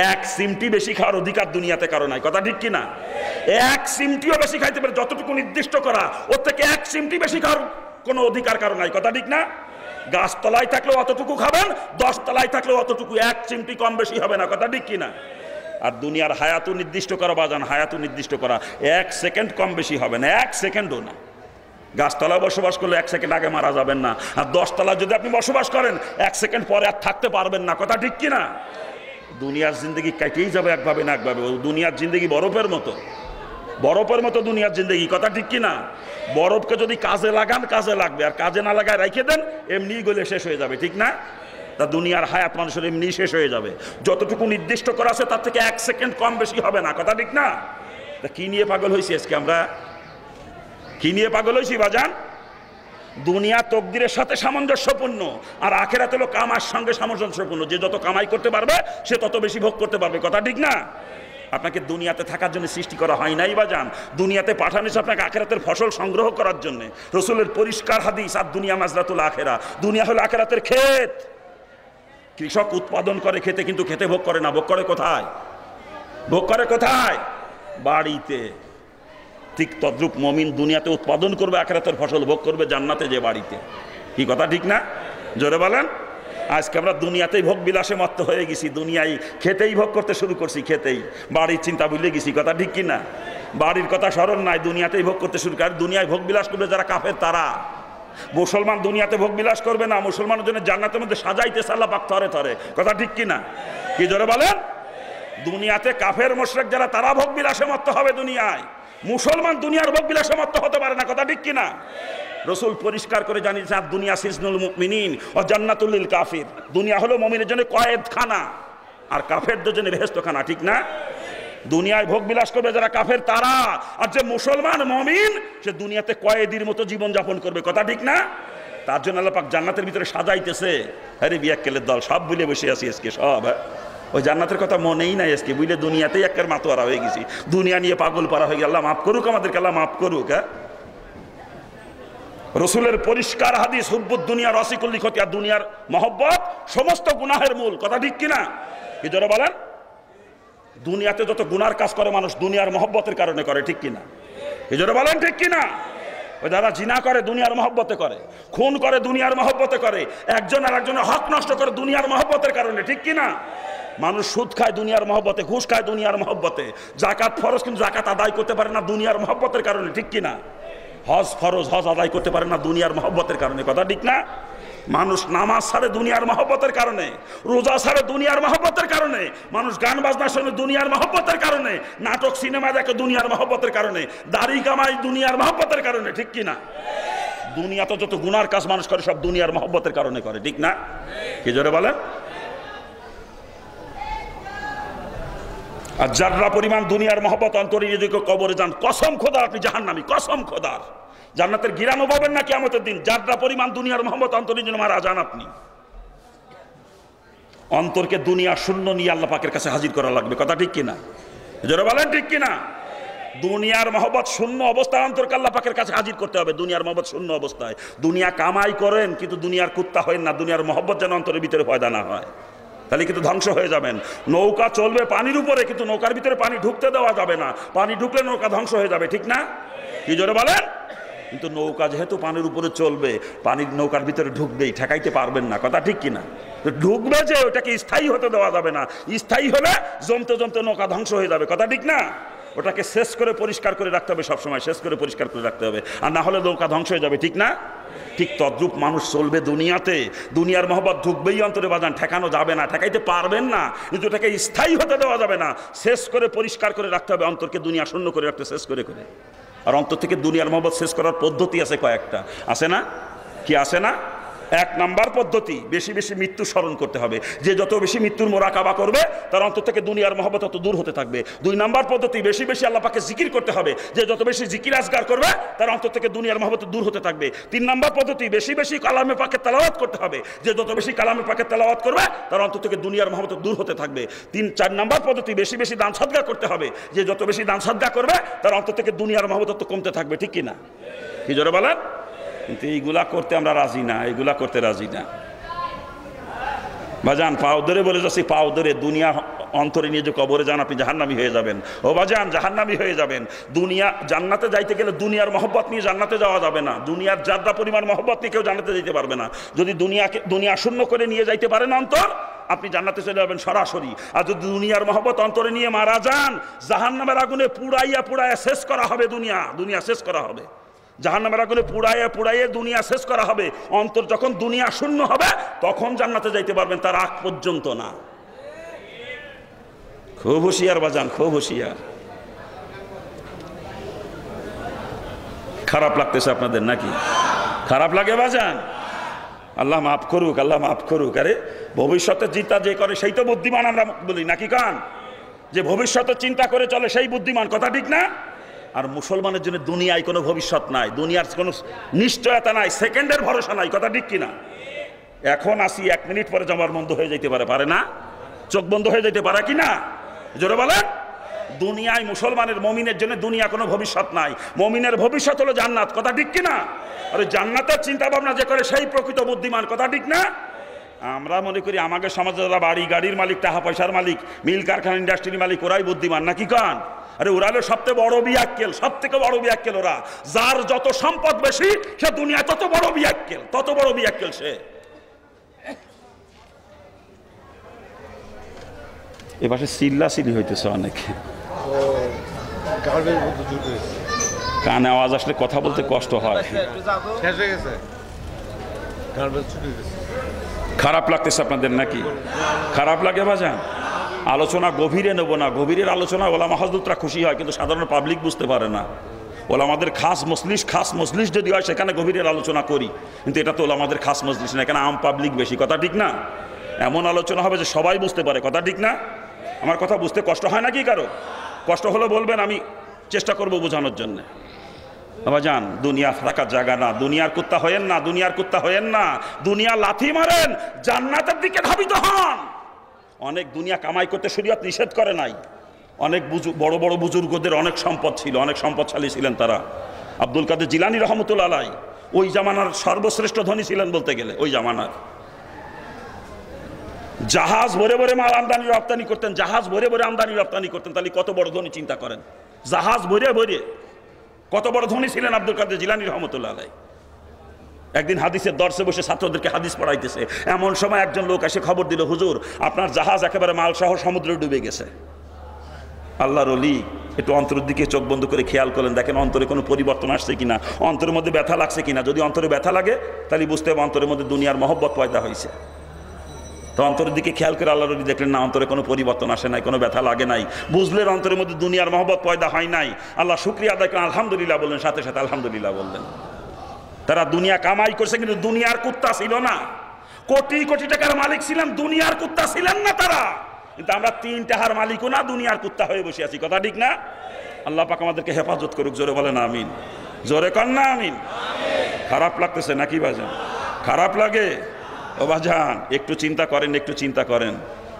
1 চিমটি বেশি খাওয়ার অধিকার দুনিয়াতে কারো নাই, কথা ঠিক কিনা? 1 চিমটিও বেশি খাইতে পারে, যতটুকু নির্দিষ্ট করা, ওর থেকে 1 চিমটি বেশি খাওয়ার কোনো অধিকার কারো নাই, কথা ঠিক না? গাছতলায় থাকলেও অতটুকু খাবেন, 10 তলায় থাকলেও অতটুকু, 1 চিমটি কম বেশি হবে না, কথা ঠিক কিনা? আর দুনিয়ার হায়াতু নির্দিষ্ট করা বাজান, হায়াতু নির্দিষ্ট করা 1 সেকেন্ড কম বেশি হবে না, 1 সেকেন্ডও না। গাছতলায় বসবাস করলে 1 সেকেন্ড আগে মারা যাবেন না, আর 10 তলায় যদি আপনি বসবাস করেন 1 সেকেন্ড পরে আর থাকতে পারবেন না, কথা ঠিক কিনা? দুনিয়ার জিন্দগি কাটিয়েই যাবে একভাবে না একভাবে। দুনিয়ার জিন্দগি বরফের মতো, বরফের মতো দুনিয়ার জিন্দগি, কথা ঠিক কিনা? বরফকে যদি কাজে লাগান, কাজে লাগবে, আর কাজে না লাগায় রেখে দেন, এমনি গলে শেষ হয়ে যাবে, ঠিক না? তা দুনিয়ার হায়াত মানুষের এমনি শেষ হয়ে যাবে। যতটুকু নির্দিষ্ট করা আছে তার থেকে 1 সেকেন্ড কম বেশি হবে না, কথা ঠিক না? তা কি নিয়ে পাগল হয়েছি আজকে আমরা? কি নিয়ে পাগল হয়েছি বাজান? দুনিয়া তকদিরের সাথে সামঞ্জস্যপূর্ণ, আর আখেরাত হলো কামার সঙ্গে সামঞ্জস্যপূর্ণ। যে যত কামাই করতে পারবে সে তত বেশি ভোগ করতে পারবে, কথা ঠিক না? আপনাকে দুনিয়াতে থাকার জন্য সৃষ্টি করা হয় নাই বাজান, দুনিয়াতে পাঠানো হয়েছে আপনাকে আখেরাতের ফসল সংগ্রহ করার জন্য। রসুলের পরিষ্কার হাদিস, আর দুনিয়া মাজরাতুল আখেরা, দুনিয়া হলো আখেরাতের ক্ষেত। কৃষক উৎপাদন করে খেতে, কিন্তু খেতে ভোগ করে না। ভোগ করে কোথায়? ভোগ করে কোথায়? বাড়িতে। ঠিক তদ্রূপ মুমিন দুনিয়াতে উৎপাদন করবে আখিরাতের ফসল, ভোগ করবে জান্নাতে যে বাড়িতে। কি কথা ঠিক না? জোরে বলেন। আজকে আমরা দুনিয়াতেই ভোগ বিলাসে মত্ত হয়ে গেছি, দুনিয়ায় খেতেই ভোগ করতে শুরু করছি, খেতেই। বাড়ির চিন্তা ভুলে গেছি, কথা ঠিক কিনা? বাড়ির কথা স্মরণ নাই, দুনিয়াতেই ভোগ করতে শুরু করে। দুনিয়ায় ভোগ বিলাস করবে যারা কাফের তারা। মুসলমান দুনিয়াতে ভোগ বিলাস করবে না, মুসলমানের জন্য জান্নাতের মধ্যে সাজাইতেছে আল্লাহ পাক থরে থরে, কথা ঠিক কিনা? কি জোরে বলেন। দুনিয়াতে কাফের মুশরিক যারা, তারা ভোগ বিলাসে মত্ত হবে দুনিয়ায়। মুসলমান দুনিয়ার ভোগ বিলাসে মত্ত হতে পারে না, কথা ঠিক কিনা? রসুল পরিষ্কার করে জানিয়েছেন, আর দুনিয়া সিজনুল মুমিনিন ও জান্নাতুল লিল কাফির। দুনিয়া হলো মুমিনের জন্য কয়েদখানা, আর কাফেরদের জন্য বেহেশতখানা, ঠিক না? দুনিয়ায় ভোগ বিলাস করবে যারা কাফের তারা, আর যে মুসলমান মুমিন সে দুনিয়াতে কয়েদির মতো জীবন যাপন করবে, কথা ঠিক না? তার জন্য আল্লাহ পাক জান্নাতের ভিতরে সাজাইতেছে। আরে বিয়াক্কেলের দল, সব ভুলে বসে আছি আজকে, সব ওই জান্নাতের কথা মনেই নাই আজকে, বুঝলে দুনিয়াতেই একের মাতোয়ারা হয়ে গেছি, দুনিয়া নিয়ে পাগল পারা হয়ে গেল। আল্লাহ মাফ করুক আমাদেরকে, আল্লাহ মাফ করুক। হ্যাঁ, রসুলের পরিষ্কার হাদিস, হুব্বুদ দুনিয়া রসিকুল লিখতি, আর দুনিয়ার মহব্বত সমস্ত গুনাহের মূল, কথা ঠিক কিনা? কি জোরে বলেন। দুনিয়াতে যত গুনার কাজ করে মানুষ দুনিয়ার মহব্বতের কারণে করে, ঠিক কিনা? কি জোরে বলেন, ঠিক কিনা? ওই যারা জিনা করে দুনিয়ার মহব্বতে করে, খুন করে দুনিয়ার মহব্বতে করে, একজন আর একজনের হক নষ্ট করে দুনিয়ার মহব্বতের কারণে, ঠিক কিনা? মানুষ সুদ খায় দুনিয়ার মহব্বতে, ঘুষ খায় দুনিয়ার মহব্বতে, জাকাত ফরজ কিন্তু জাকাত আদায় করতে পারে না দুনিয়ার মহব্বতের কারণে, ঠিক কিনা? হজ ফরজ, হজ আদায় করতে পারে না দুনিয়ার মহব্বতের কারণে, কথা ঠিক না? মানুষ নামাজ ছাড়ে দুনিয়ার মহব্বতের কারণে, রোজা ছাড়ে দুনিয়ার মহব্বতের কারণে, মানুষ গান বাজনা শোনে দুনিয়ার মহব্বতের কারণে, নাটক সিনেমা দেখে দুনিয়ার মহব্বতের কারণে, দাড়ি কামাই দুনিয়ার মহব্বতের কারণে, ঠিক কিনা? দুনিয়াতে যত গুনার কাজ মানুষ করে সব দুনিয়ার মহব্বতের কারণে করে, ঠিক না? কি জোরে বলেন? আর যারা পরিমাণ দুনিয়ার মহব্বত অন্তরে যদি কবরে যান, কসম খোদার আপনি জাহান্নামী, কসম খোদার। জান্নাতের গিরানও পাবেন না কিয়ামতের দিন। যারা পরিমাণ দুনিয়ার মহব্বত অন্তরে যেন মারা যান আপনি। অন্তরকে দুনিয়া শূন্য নিয়ে আল্লাহ পাকের কাছে হাজির করা লাগবে, কথা ঠিক কিনা? জোরে বলেন ঠিক কিনা? দুনিয়ার মহব্বত শূন্য অবস্থায় অন্তরকে আল্লাহ পাকের কাছে হাজির করতে হবে। দুনিয়ার মহব্বত শূন্য অবস্থায়। দুনিয়া কামাই করেন কিন্তু দুনিয়ার কুত্তা হয়েন না। দুনিয়ার মহব্বত যেন অন্তরের ভিতরে পয়দা না হয়, তাহলে কিন্তু ধ্বংস হয়ে যাবেন। নৌকা চলবে পানির উপরে, কিন্তু নৌকার ভিতরে পানি ঢুকতে দেওয়া যাবে না। পানি ঢুকলে নৌকা ধ্বংস হয়ে যাবে, ঠিক না? কি জোরে বলেন? কিন্তু নৌকা যেহেতু পানির উপরে চলবে, পানির নৌকার ভিতরে ঢুকবেই, ঠেকাইতে পারবেন না, কথা ঠিক কিনা? ঢুকবে যে ওটাকে স্থায়ী হতে দেওয়া যাবে না। স্থায়ী হলে জমতে জমতে নৌকা ধ্বংস হয়ে যাবে, কথা ঠিক না? ওটাকে শেষ করে পরিষ্কার করে রাখতে হবে, সবসময় শেষ করে পরিষ্কার করে রাখতে হবে, আর না হলে নৌকা ধ্বংস হয়ে যাবে, ঠিক না? ঠিক তদ্রূপ মানুষ চলবে দুনিয়াতে, দুনিয়ার মহব্বত ঢুকবেই অন্তরে বাজান, ঠেকানো যাবে না, ঠেকাইতে পারবেন না, কিন্তু এটাকে স্থায়ী হতে দেওয়া যাবে না। শেষ করে পরিষ্কার করে রাখতে হবে, অন্তরকে দুনিয়া শূন্য করে রাখতে, শেষ করে করে। আর অন্তর থেকে দুনিয়ার মহব্বত শেষ করার পদ্ধতি আছে কয়েকটা, আছে না? কি আছে না? এক নাম্বার পদ্ধতি, বেশি বেশি মৃত্যু স্মরণ করতে হবে। যে যত বেশি মৃত্যুর মোরাকাবা করবে তার অন্তর থেকে দুনিয়ার মহব্বত তত দূর হতে থাকবে। দুই নাম্বার পদ্ধতি, বেশি বেশি আল্লাহ পাকে জিকির করতে হবে। যে যত বেশি জিকির আজগার করবে তার অন্তর থেকে দুনিয়ার মহব্বত দূর হতে থাকবে। তিন নাম্বার পদ্ধতি, বেশি বেশি কালামে পাকে তেলাওয়াত করতে হবে। যে যত বেশি কালামে পাকে তেলাওয়াত করবে তার অন্তর থেকে দুনিয়ার মহব্বত দূর হতে থাকবে। চার নাম্বার পদ্ধতি, বেশি বেশি দান সাদগা করতে হবে। যে যত বেশি দান সাদগা করবে তার অন্তর থেকে দুনিয়ার মহব্বত তত কমতে থাকবে, ঠিক কিনা? কি জোরে বলেন? কিন্তু এইগুলা করতে আমরা রাজি না, এইগুলা করতে রাজি না। বাজান পাও ধরে বলে যাচ্ছি, পাও ধরে দুনিয়া অন্তরে নিয়ে যে কবরে যান আপনি জাহান্নামী হয়ে যাবেন। ও বাজান জাহান্নামী হয়ে যাবেন। দুনিয়া জান্নাতে যাইতে গেলে দুনিয়ার মহব্বত নিয়ে জান্নাতে যাওয়া যাবে না। দুনিয়ার যাদা পরিমাণ মহব্বত নিয়ে কেউ জান্নাতে যেতে পারবে না। যদি দুনিয়া শূন্য করে নিয়ে যাইতে পারেন অন্তর, আপনি জান্নাতে চলে যাবেন সরাসরি। আর যদি দুনিয়ার মহব্বত অন্তরে নিয়ে মারা যান, জাহান্নামের আগুনে পুড়াইয়া পুড়াইয়া শেষ করা হবে। দুনিয়া শেষ করা হবে, জাহান্নামের আগুনে পুড়াইয়া পুড়াইয়া দুনিয়া শেষ করা হবে। অন্তর যখন দুনিয়া শূন্য হবে তখন জান্নাতে যাইতে পারবেন, তার আগ পর্যন্ত না। খুব হুঁশিয়ার বাজান, খুব হুঁশিয়ার। খারাপ লাগতেছে আপনাদের নাকি? খারাপ লাগে বাজান? আল্লাহ মাফ করুক, আল্লাহ মাফ করুক। আরে ভবিষ্যতে চিন্তা যে করে সেই তো বুদ্ধিমান আমরা বলি নাকি কান? যে ভবিষ্যতে চিন্তা করে চলে সেই বুদ্ধিমান, কথা ঠিক না? আর মুসলমানের জন্য দুনিয়ায় কোনো ভবিষ্যৎ নাই, দুনিয়ার কোনো নিশ্চয়তা নাই, সেকেন্ডের ভরসা নাই, কথা ঠিক কিনা? এখন আসি, 1 মিনিট পরে জমার বন্ধ হয়ে যেতে পারে, পারে না? চোখ বন্ধ হয়ে যেতে পারে কি না? জোরে বলেন। দুনিয়ায় মুসলমানের, মমিনের জন্য দুনিয়া কোনো ভবিষ্যৎ নাই। মমিনের ভবিষ্যৎ হলো জান্নাত, কথা ঠিক কিনা? আর জান্নাতের চিন্তা ভাবনা যে করে সেই প্রকৃত বুদ্ধিমান, কথা ঠিক না? আমরা মনে করি আমাদের সমাজে যারা বাড়ি গাড়ির মালিক, টাকা পয়সার মালিক, মিল কারখানা ইন্ডাস্ট্রির মালিক, ওরাই বুদ্ধিমান নাকি কান? আরে ওরা হলো সবথেকে বড় বিয়াক্কেল, সব থেকে বড় বিয়াক্কেল ওরা। যার যত সম্পদ বেশি সে দুনিয়ায় তত বড় বিয়াক্কেল, তত বড় বিয়াক্কেল সে। এপাশে চিল্লাচিল্লি হইতেছে অনেকে, কানে আওয়াজ আসলে কথা বলতে কষ্ট হয়। খারাপ লাগতেছে আপনাদের নাকি? খারাপ লাগে বাজান? আলোচনা গভীরে নেব না, গভীরের আলোচনা ওলামা হযরতরা খুশি হয়, কিন্তু সাধারণ পাবলিক বুঝতে পারে না। ওলামাদের খাস মজলিস যদি হয় সেখানে গভীরের আলোচনা করি, কিন্তু এটা তো ওলামাদের খাস মজলিস না, এখানে আম পাবলিক বেশি, কথা ঠিক না? এমন আলোচনা হবে যে সবাই বুঝতে পারে, কথা ঠিক না? আমার কথা বুঝতে কষ্ট হয় নাকি কারো? কষ্ট হলে বলবেন, আমি চেষ্টা করব বোঝানোর জন্য। বাবা যান, দুনিয়া থাকার জায়গা না, দুনিয়ার কুত্তা হয়েন না, দুনিয়ার কুত্তা হয়েন না। দুনিয়া লাথি মারেন, জান্নাতের দিকে ধাবিত হন। অনেক দুনিয়া কামাই করতে শরীয়ত নিষেধ করে নাই। অনেক বড় বড় বুজুর্গদের অনেক সম্পদ ছিল, অনেক সম্পদশালী ছিলেন তারা। আব্দুল কাদের জিলানী রহমতুল্লাহ আলাইহি ওই জামানার সর্বশ্রেষ্ঠ ধনী ছিলেন বলতে গেলে, ওই জামানার। জাহাজ ভরে ভরে মাল আমদানি রপ্তানি করতেন, জাহাজ ভরে ভরে আমদানি রপ্তানি করতেন। তাহলে কত বড় ধনী চিন্তা করেন, জাহাজ ভরে ভরে কত বড় ধনী ছিলেন আব্দুল কাদের জিলানী রহমতুল্লাহ আলাইহি। একদিন হাদিসের দর্শে বসে ছাত্রদেরকে হাদিস পড়াইতেছে, এমন সময় একজন লোক এসে খবর দিল, হুজুর আপনার জাহাজ একেবারে মালসহ সমুদ্রে ডুবে গেছে। আল্লাহর ওলি একটু অন্তরের দিকে চোখ বন্ধ করে খেয়াল করলেন, দেখেন অন্তরে কোনো পরিবর্তন আসছে কিনা, অন্তরের মধ্যে ব্যথা লাগছে কিনা। যদি অন্তরে ব্যথা লাগে তাহলে বুঝতে হবে অন্তরের মধ্যে দুনিয়ার মহব্বত পয়দা হয়েছে। তো অন্তরের দিকে খেয়াল করে আল্লাহর ওলি দেখলেন না, অন্তরে কোনো পরিবর্তন আসে নাই, কোনো ব্যথা লাগে নাই। বুঝলেন অন্তরের মধ্যে দুনিয়ার মহব্বত পয়দা হয় নাই। আল্লাহ শুকরিয়া আদায় করেন, আলহামদুলিল্লাহ বললেন, সাথে সাথে আলহামদুলিল্লাহ বললেন। তারা দুনিয়া কামাই করছে, কিন্তু দুনিয়ার কুত্তা ছিল না। কোটি কোটি টাকার মালিক ছিলেন, দুনিয়ার কুত্তা ছিলেন না তারা। কিন্তু আমরা 3 টাকার মালিকও না, দুনিয়ার কুত্তা হয়ে বসে আছি। কথা ঠিক না? আল্লাহ পাক আমাদেরকে হেফাজত করুক। জোরে বলেন আমিন। জোরে কর না আমিন। খারাপ লাগতেছে নাকি বাজান? খারাপ লাগে? ও বাজান একটু চিন্তা করেন, একটু চিন্তা করেন।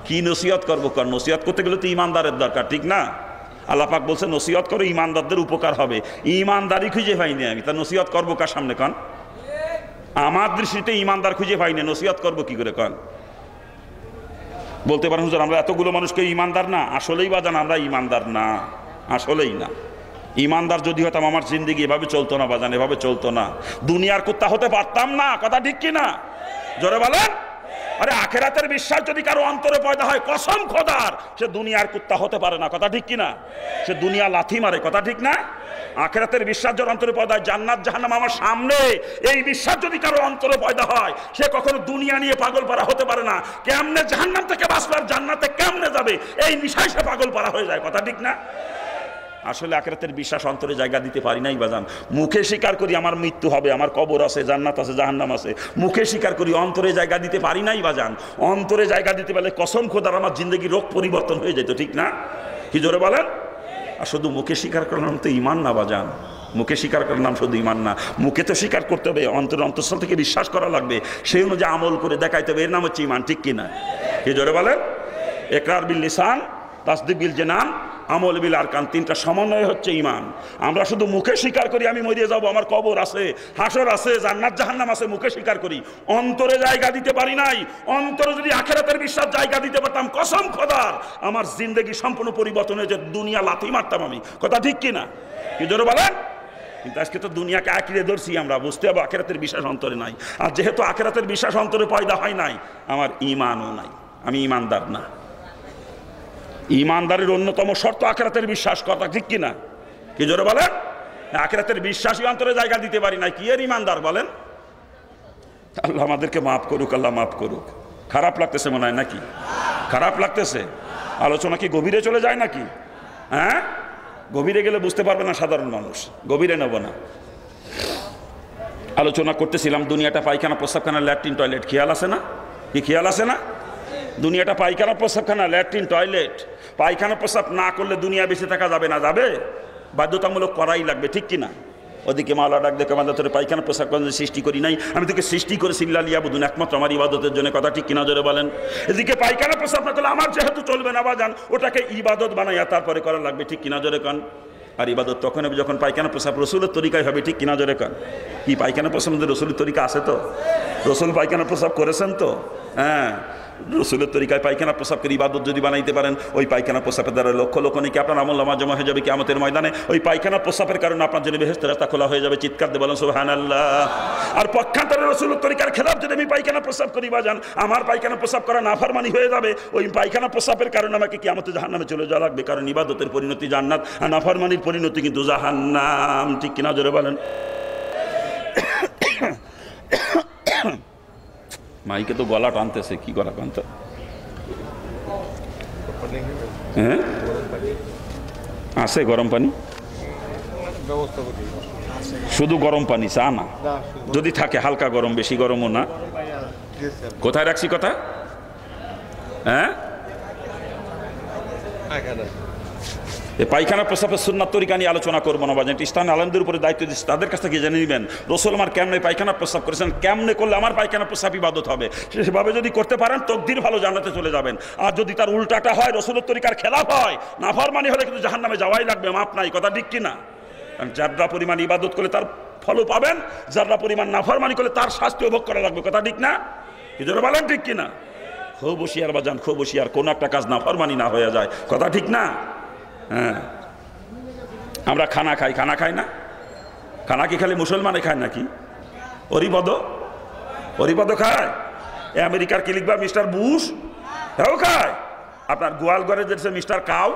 কি নসিহত করবো? কারণ নসিহত করতে গেলে তো ইমানদারের দরকার, ঠিক না? আল্লাহ পাক বলছে নসিহত করো, ইমানদারদের উপকার হবে। ইমানদারি খুঁজে পাইনি আমি, তা নসিহত করবো কার সামনে? কন আমার দৃষ্টিতে ইমানদার খুঁজে পাইনি, নসিহত করবো কি করে? কন বলতে পারেন হুজুর আমরা এতগুলো মানুষকে ইমানদার না। আসলেই বাজান আমরা ইমানদার না, আসলেই না। ইমানদার যদি হতাম আমার জিন্দেগি এভাবে চলতো না বাজান, এভাবে চলতো না। দুনিয়ার কুত্তা হতে পারতাম না। কথা ঠিক কিনা? জোরে বলেন। আরে আখেরাতের বিশ্বাস যদি কারো অন্তরে পয়দা হয়, কসম খোদার, সে দুনিয়ার কুত্তা হতে পারে না। কথা ঠিক কিনা? সে দুনিয়া লাথি মারে। কথা ঠিক না? আখেরাতের বিশ্বাস যার অন্তরে পয়দা হয়, জান্নাত জাহান্নাম আমার সামনে, এই বিশ্বাস যদি কারো অন্তরে পয়দা হয়, সে কখনো দুনিয়া নিয়ে পাগল পারা হতে পারে না। কেমনে জাহান্নাম থেকে বাঁচবে আর জান্নাতে কেমনে যাবে, এই নিশায় সে পাগল পারা হয়ে যায়। কথা ঠিক না? আসলে আখিরাতের বিশ্বাস অন্তরে জায়গা দিতে পারি নাই বাজান। মুখে স্বীকার করি আমার মৃত্যু হবে, আমার কবর আছে, জান্নাত আছে, জাহান্নাম আছে, মুখে স্বীকার করি, অন্তরে জায়গা দিতে পারি নাই বাজান। অন্তরে জায়গা দিতে পারলে কসম খোদার আমার জিন্দগি রোগ পরিবর্তন হয়ে যেত, ঠিক না? কি জোরে বলেন? আর শুধু মুখে স্বীকার করার নাম তো ইমান না বাজান। মুখে স্বীকার করার নাম শুধু ইমান না, মুখে তো স্বীকার করতে হবে, অন্তরস্থল থেকে বিশ্বাস করা লাগবে, সেই অনুযায়ী আমল করে দেখাইতে হবে। এর নাম হচ্ছে ইমান, ঠিক কিনা? কি জোরে বলেন? ইকরার বিল লিসান, তাসদিক বিল জানান, আমল বিল আরকান, 3টা সমন্বয় হচ্ছে ইমান। আমরা শুধু মুখে স্বীকার করি আমি মরিয়ে যাব, আমার কবর আছে, হাসর আছে, জান্নাত জাহান্নাম আছে, মুখে স্বীকার করি, অন্তরে জায়গা দিতে পারি নাই। অন্তরে যদি আখিরাতের বিশ্বাস জায়গা দিতে পারতাম, কসম খোদার আমার জিন্দেগি সম্পূর্ণ পরিবর্তন হয়ে যেত, দুনিয়া লাথি মারতাম আমি। কথা ঠিক কিনা? কি জোরে বলেন? কিন্তু আজকে তো দুনিয়াকে আঁকড়ে ধরছি আমরা, বুঝতে হবে আখিরাতের বিশ্বাস অন্তরে নাই। আর যেহেতু আখিরাতের বিশ্বাস অন্তরে পয়দা হয় নাই, আমার ইমানও নাই, আমি ইমানদার না। ইমানদারের অন্যতম শর্ত আখিরাতের বিশ্বাস। কথা ঠিক কিনা? কি জোরে বলেন? আখিরাতের বিশ্বাসী অন্তরে জায়গা দিতে পারি না, কি এর ইমানদার বলেন? আল্লাহ আমাদেরকে মাফ করুক, আল্লাহ মাফ করুক। খারাপ লাগতেছে মনে হয় নাকি? খারাপ লাগতেছে? আলোচনা কি গভীরে চলে যায় নাকি? হ্যাঁ, গভীরে গেলে বুঝতে পারবে না সাধারণ মানুষ, গভীরে নেব না। আলোচনা করতেছিলাম দুনিয়াটা পায়খানা, প্রস্রাবখানা, ল্যাট্রিন, টয়লেট। খেয়াল আছে না? কি খেয়াল আছে না? দুনিয়াটা পায়খানা, প্রস্রাবখানা, ল্যাট্রিন, টয়লেট। পায়খানা প্রস্রাব না করলে দুনিয়া বেঁচে থাকা যাবে না? যাবে, বাধ্যতামূলক করাই লাগবে, ঠিক কিনা? ওদিকে মাওলা ডাক দেখে আমাদের তোর পায়খানা প্রস্রাব করার সৃষ্টি করি নাই, আমি তোকে সৃষ্টি করেছি লিয়াবুদুন, একমাত্র আমার ইবাদতের জন্য। কথা ঠিক কিনা জোরে বলেন? এদিকে পায়খানা প্রস্রাব না করলে আমার যেহেতু চলবে না বাজান, ওটাকে ইবাদত বানাইয়া তারপরে করা লাগবে, ঠিক কিনা জোরে কান? আর ইবাদত তখন হবে যখন পায়খানা প্রস্রাব রসুলের তরিকায় হবে, ঠিক কিনা জোরে কান? কি পায়খানা প্রস্রাব মধ্যে রসুলের তরিকা আছে তো? রসুল পায়খানা প্রস্রাব করেছেন তো? হ্যাঁ, রসুলের তরিকায় পায়খানা প্রস্রাবকে ইবাদত যদি বানাইতে পারেন, ওই পায়খানা প্রস্রাবের দ্বারা লক্ষ লক্ষ নাকি আপনার আমলনামা জমা হয়ে যাবে কিয়ামতের ময়দানে। ওই পায়খানা প্রস্রাবের কারণে আপনার জন্য বেহেশতের রাস্তা খোলা হয়ে যাবে। চিৎকার দিয়ে বলেন সুবহানাল্লাহ। আর পক্ষান্তরে রসুলের তরিকার খেলাফ যদি আমি পায়খানা প্রস্রাব করি বাজান, আমার পায়খানা প্রস্রাব করা নাফরমানি হয়ে যাবে। ওই পায়খানা প্রস্রাবের কারণে আমাকে কিয়ামতে জাহান্নামে চলে যাওয়া লাগবে, কারণ ইবাদতের পরিণতি জান্নাত আর নাফরমানির পরিণতি কিন্তু জাহান্নাম, ঠিক কিনা জোরে বলেন? মাইকে তো গলা টানতেছে, কি গলা টানত? হ্যাঁ, আছে গরম পানি? শুধু গরম পানি, চা না? যদি থাকে হালকা গরম, বেশি গরমও না। কোথায় রাখছি কথা? হ্যাঁ, পায়খানা প্রস্রাবের সুন্নাত তরিকা নিয়ে আলোচনা করবো না বাজেট। ইসলামী আলেমদের উপরে দায়িত্ব দিচ্ছে, তাদের কাছ থেকে জেনে নেবেন রসুল আমার কেমনে পায়খানা প্রস্রাব করেছেন, কেমনে করলে আমার পায়খানা প্রস্রাব ইবাদত হবে। সেভাবে যদি করতে পারেন তকদির ভালো, জান্নাতে চলে যাবেন। আর যদি তার উল্টাটা হয়, রসুলের তরিকার খেলাফ হয়, নাফরমানি হলে কিন্তু জাহান্নামে যাওয়াই লাগবে, মাপ নাই। কথা ঠিক কিনা? যারা পরিমাণ ইবাদত করলে তার ফলও পাবেন, যারা পরিমাণ নাফরমানি করলে তার শাস্তি ভোগ করা লাগবে। কথা ঠিক না? কি জন্য বলেন? ঠিক কিনা? খুব বসিয়ার বাজান, খুব বসিয়ার, কোন একটা কাজ নাফরমানি না হয়ে যায়। কথা ঠিক না? হ্যাঁ, আমরা খানা খাই, খানা খাই না? খানা কি খালি মুসলমানে খায় নাকি? হরিপদ খায়? আমেরিকার কি লিখবা মিস্টার বুশ, হ্যাঁ খায়। আপনার গোয়ালঘরে যে মিস্টার কাউ,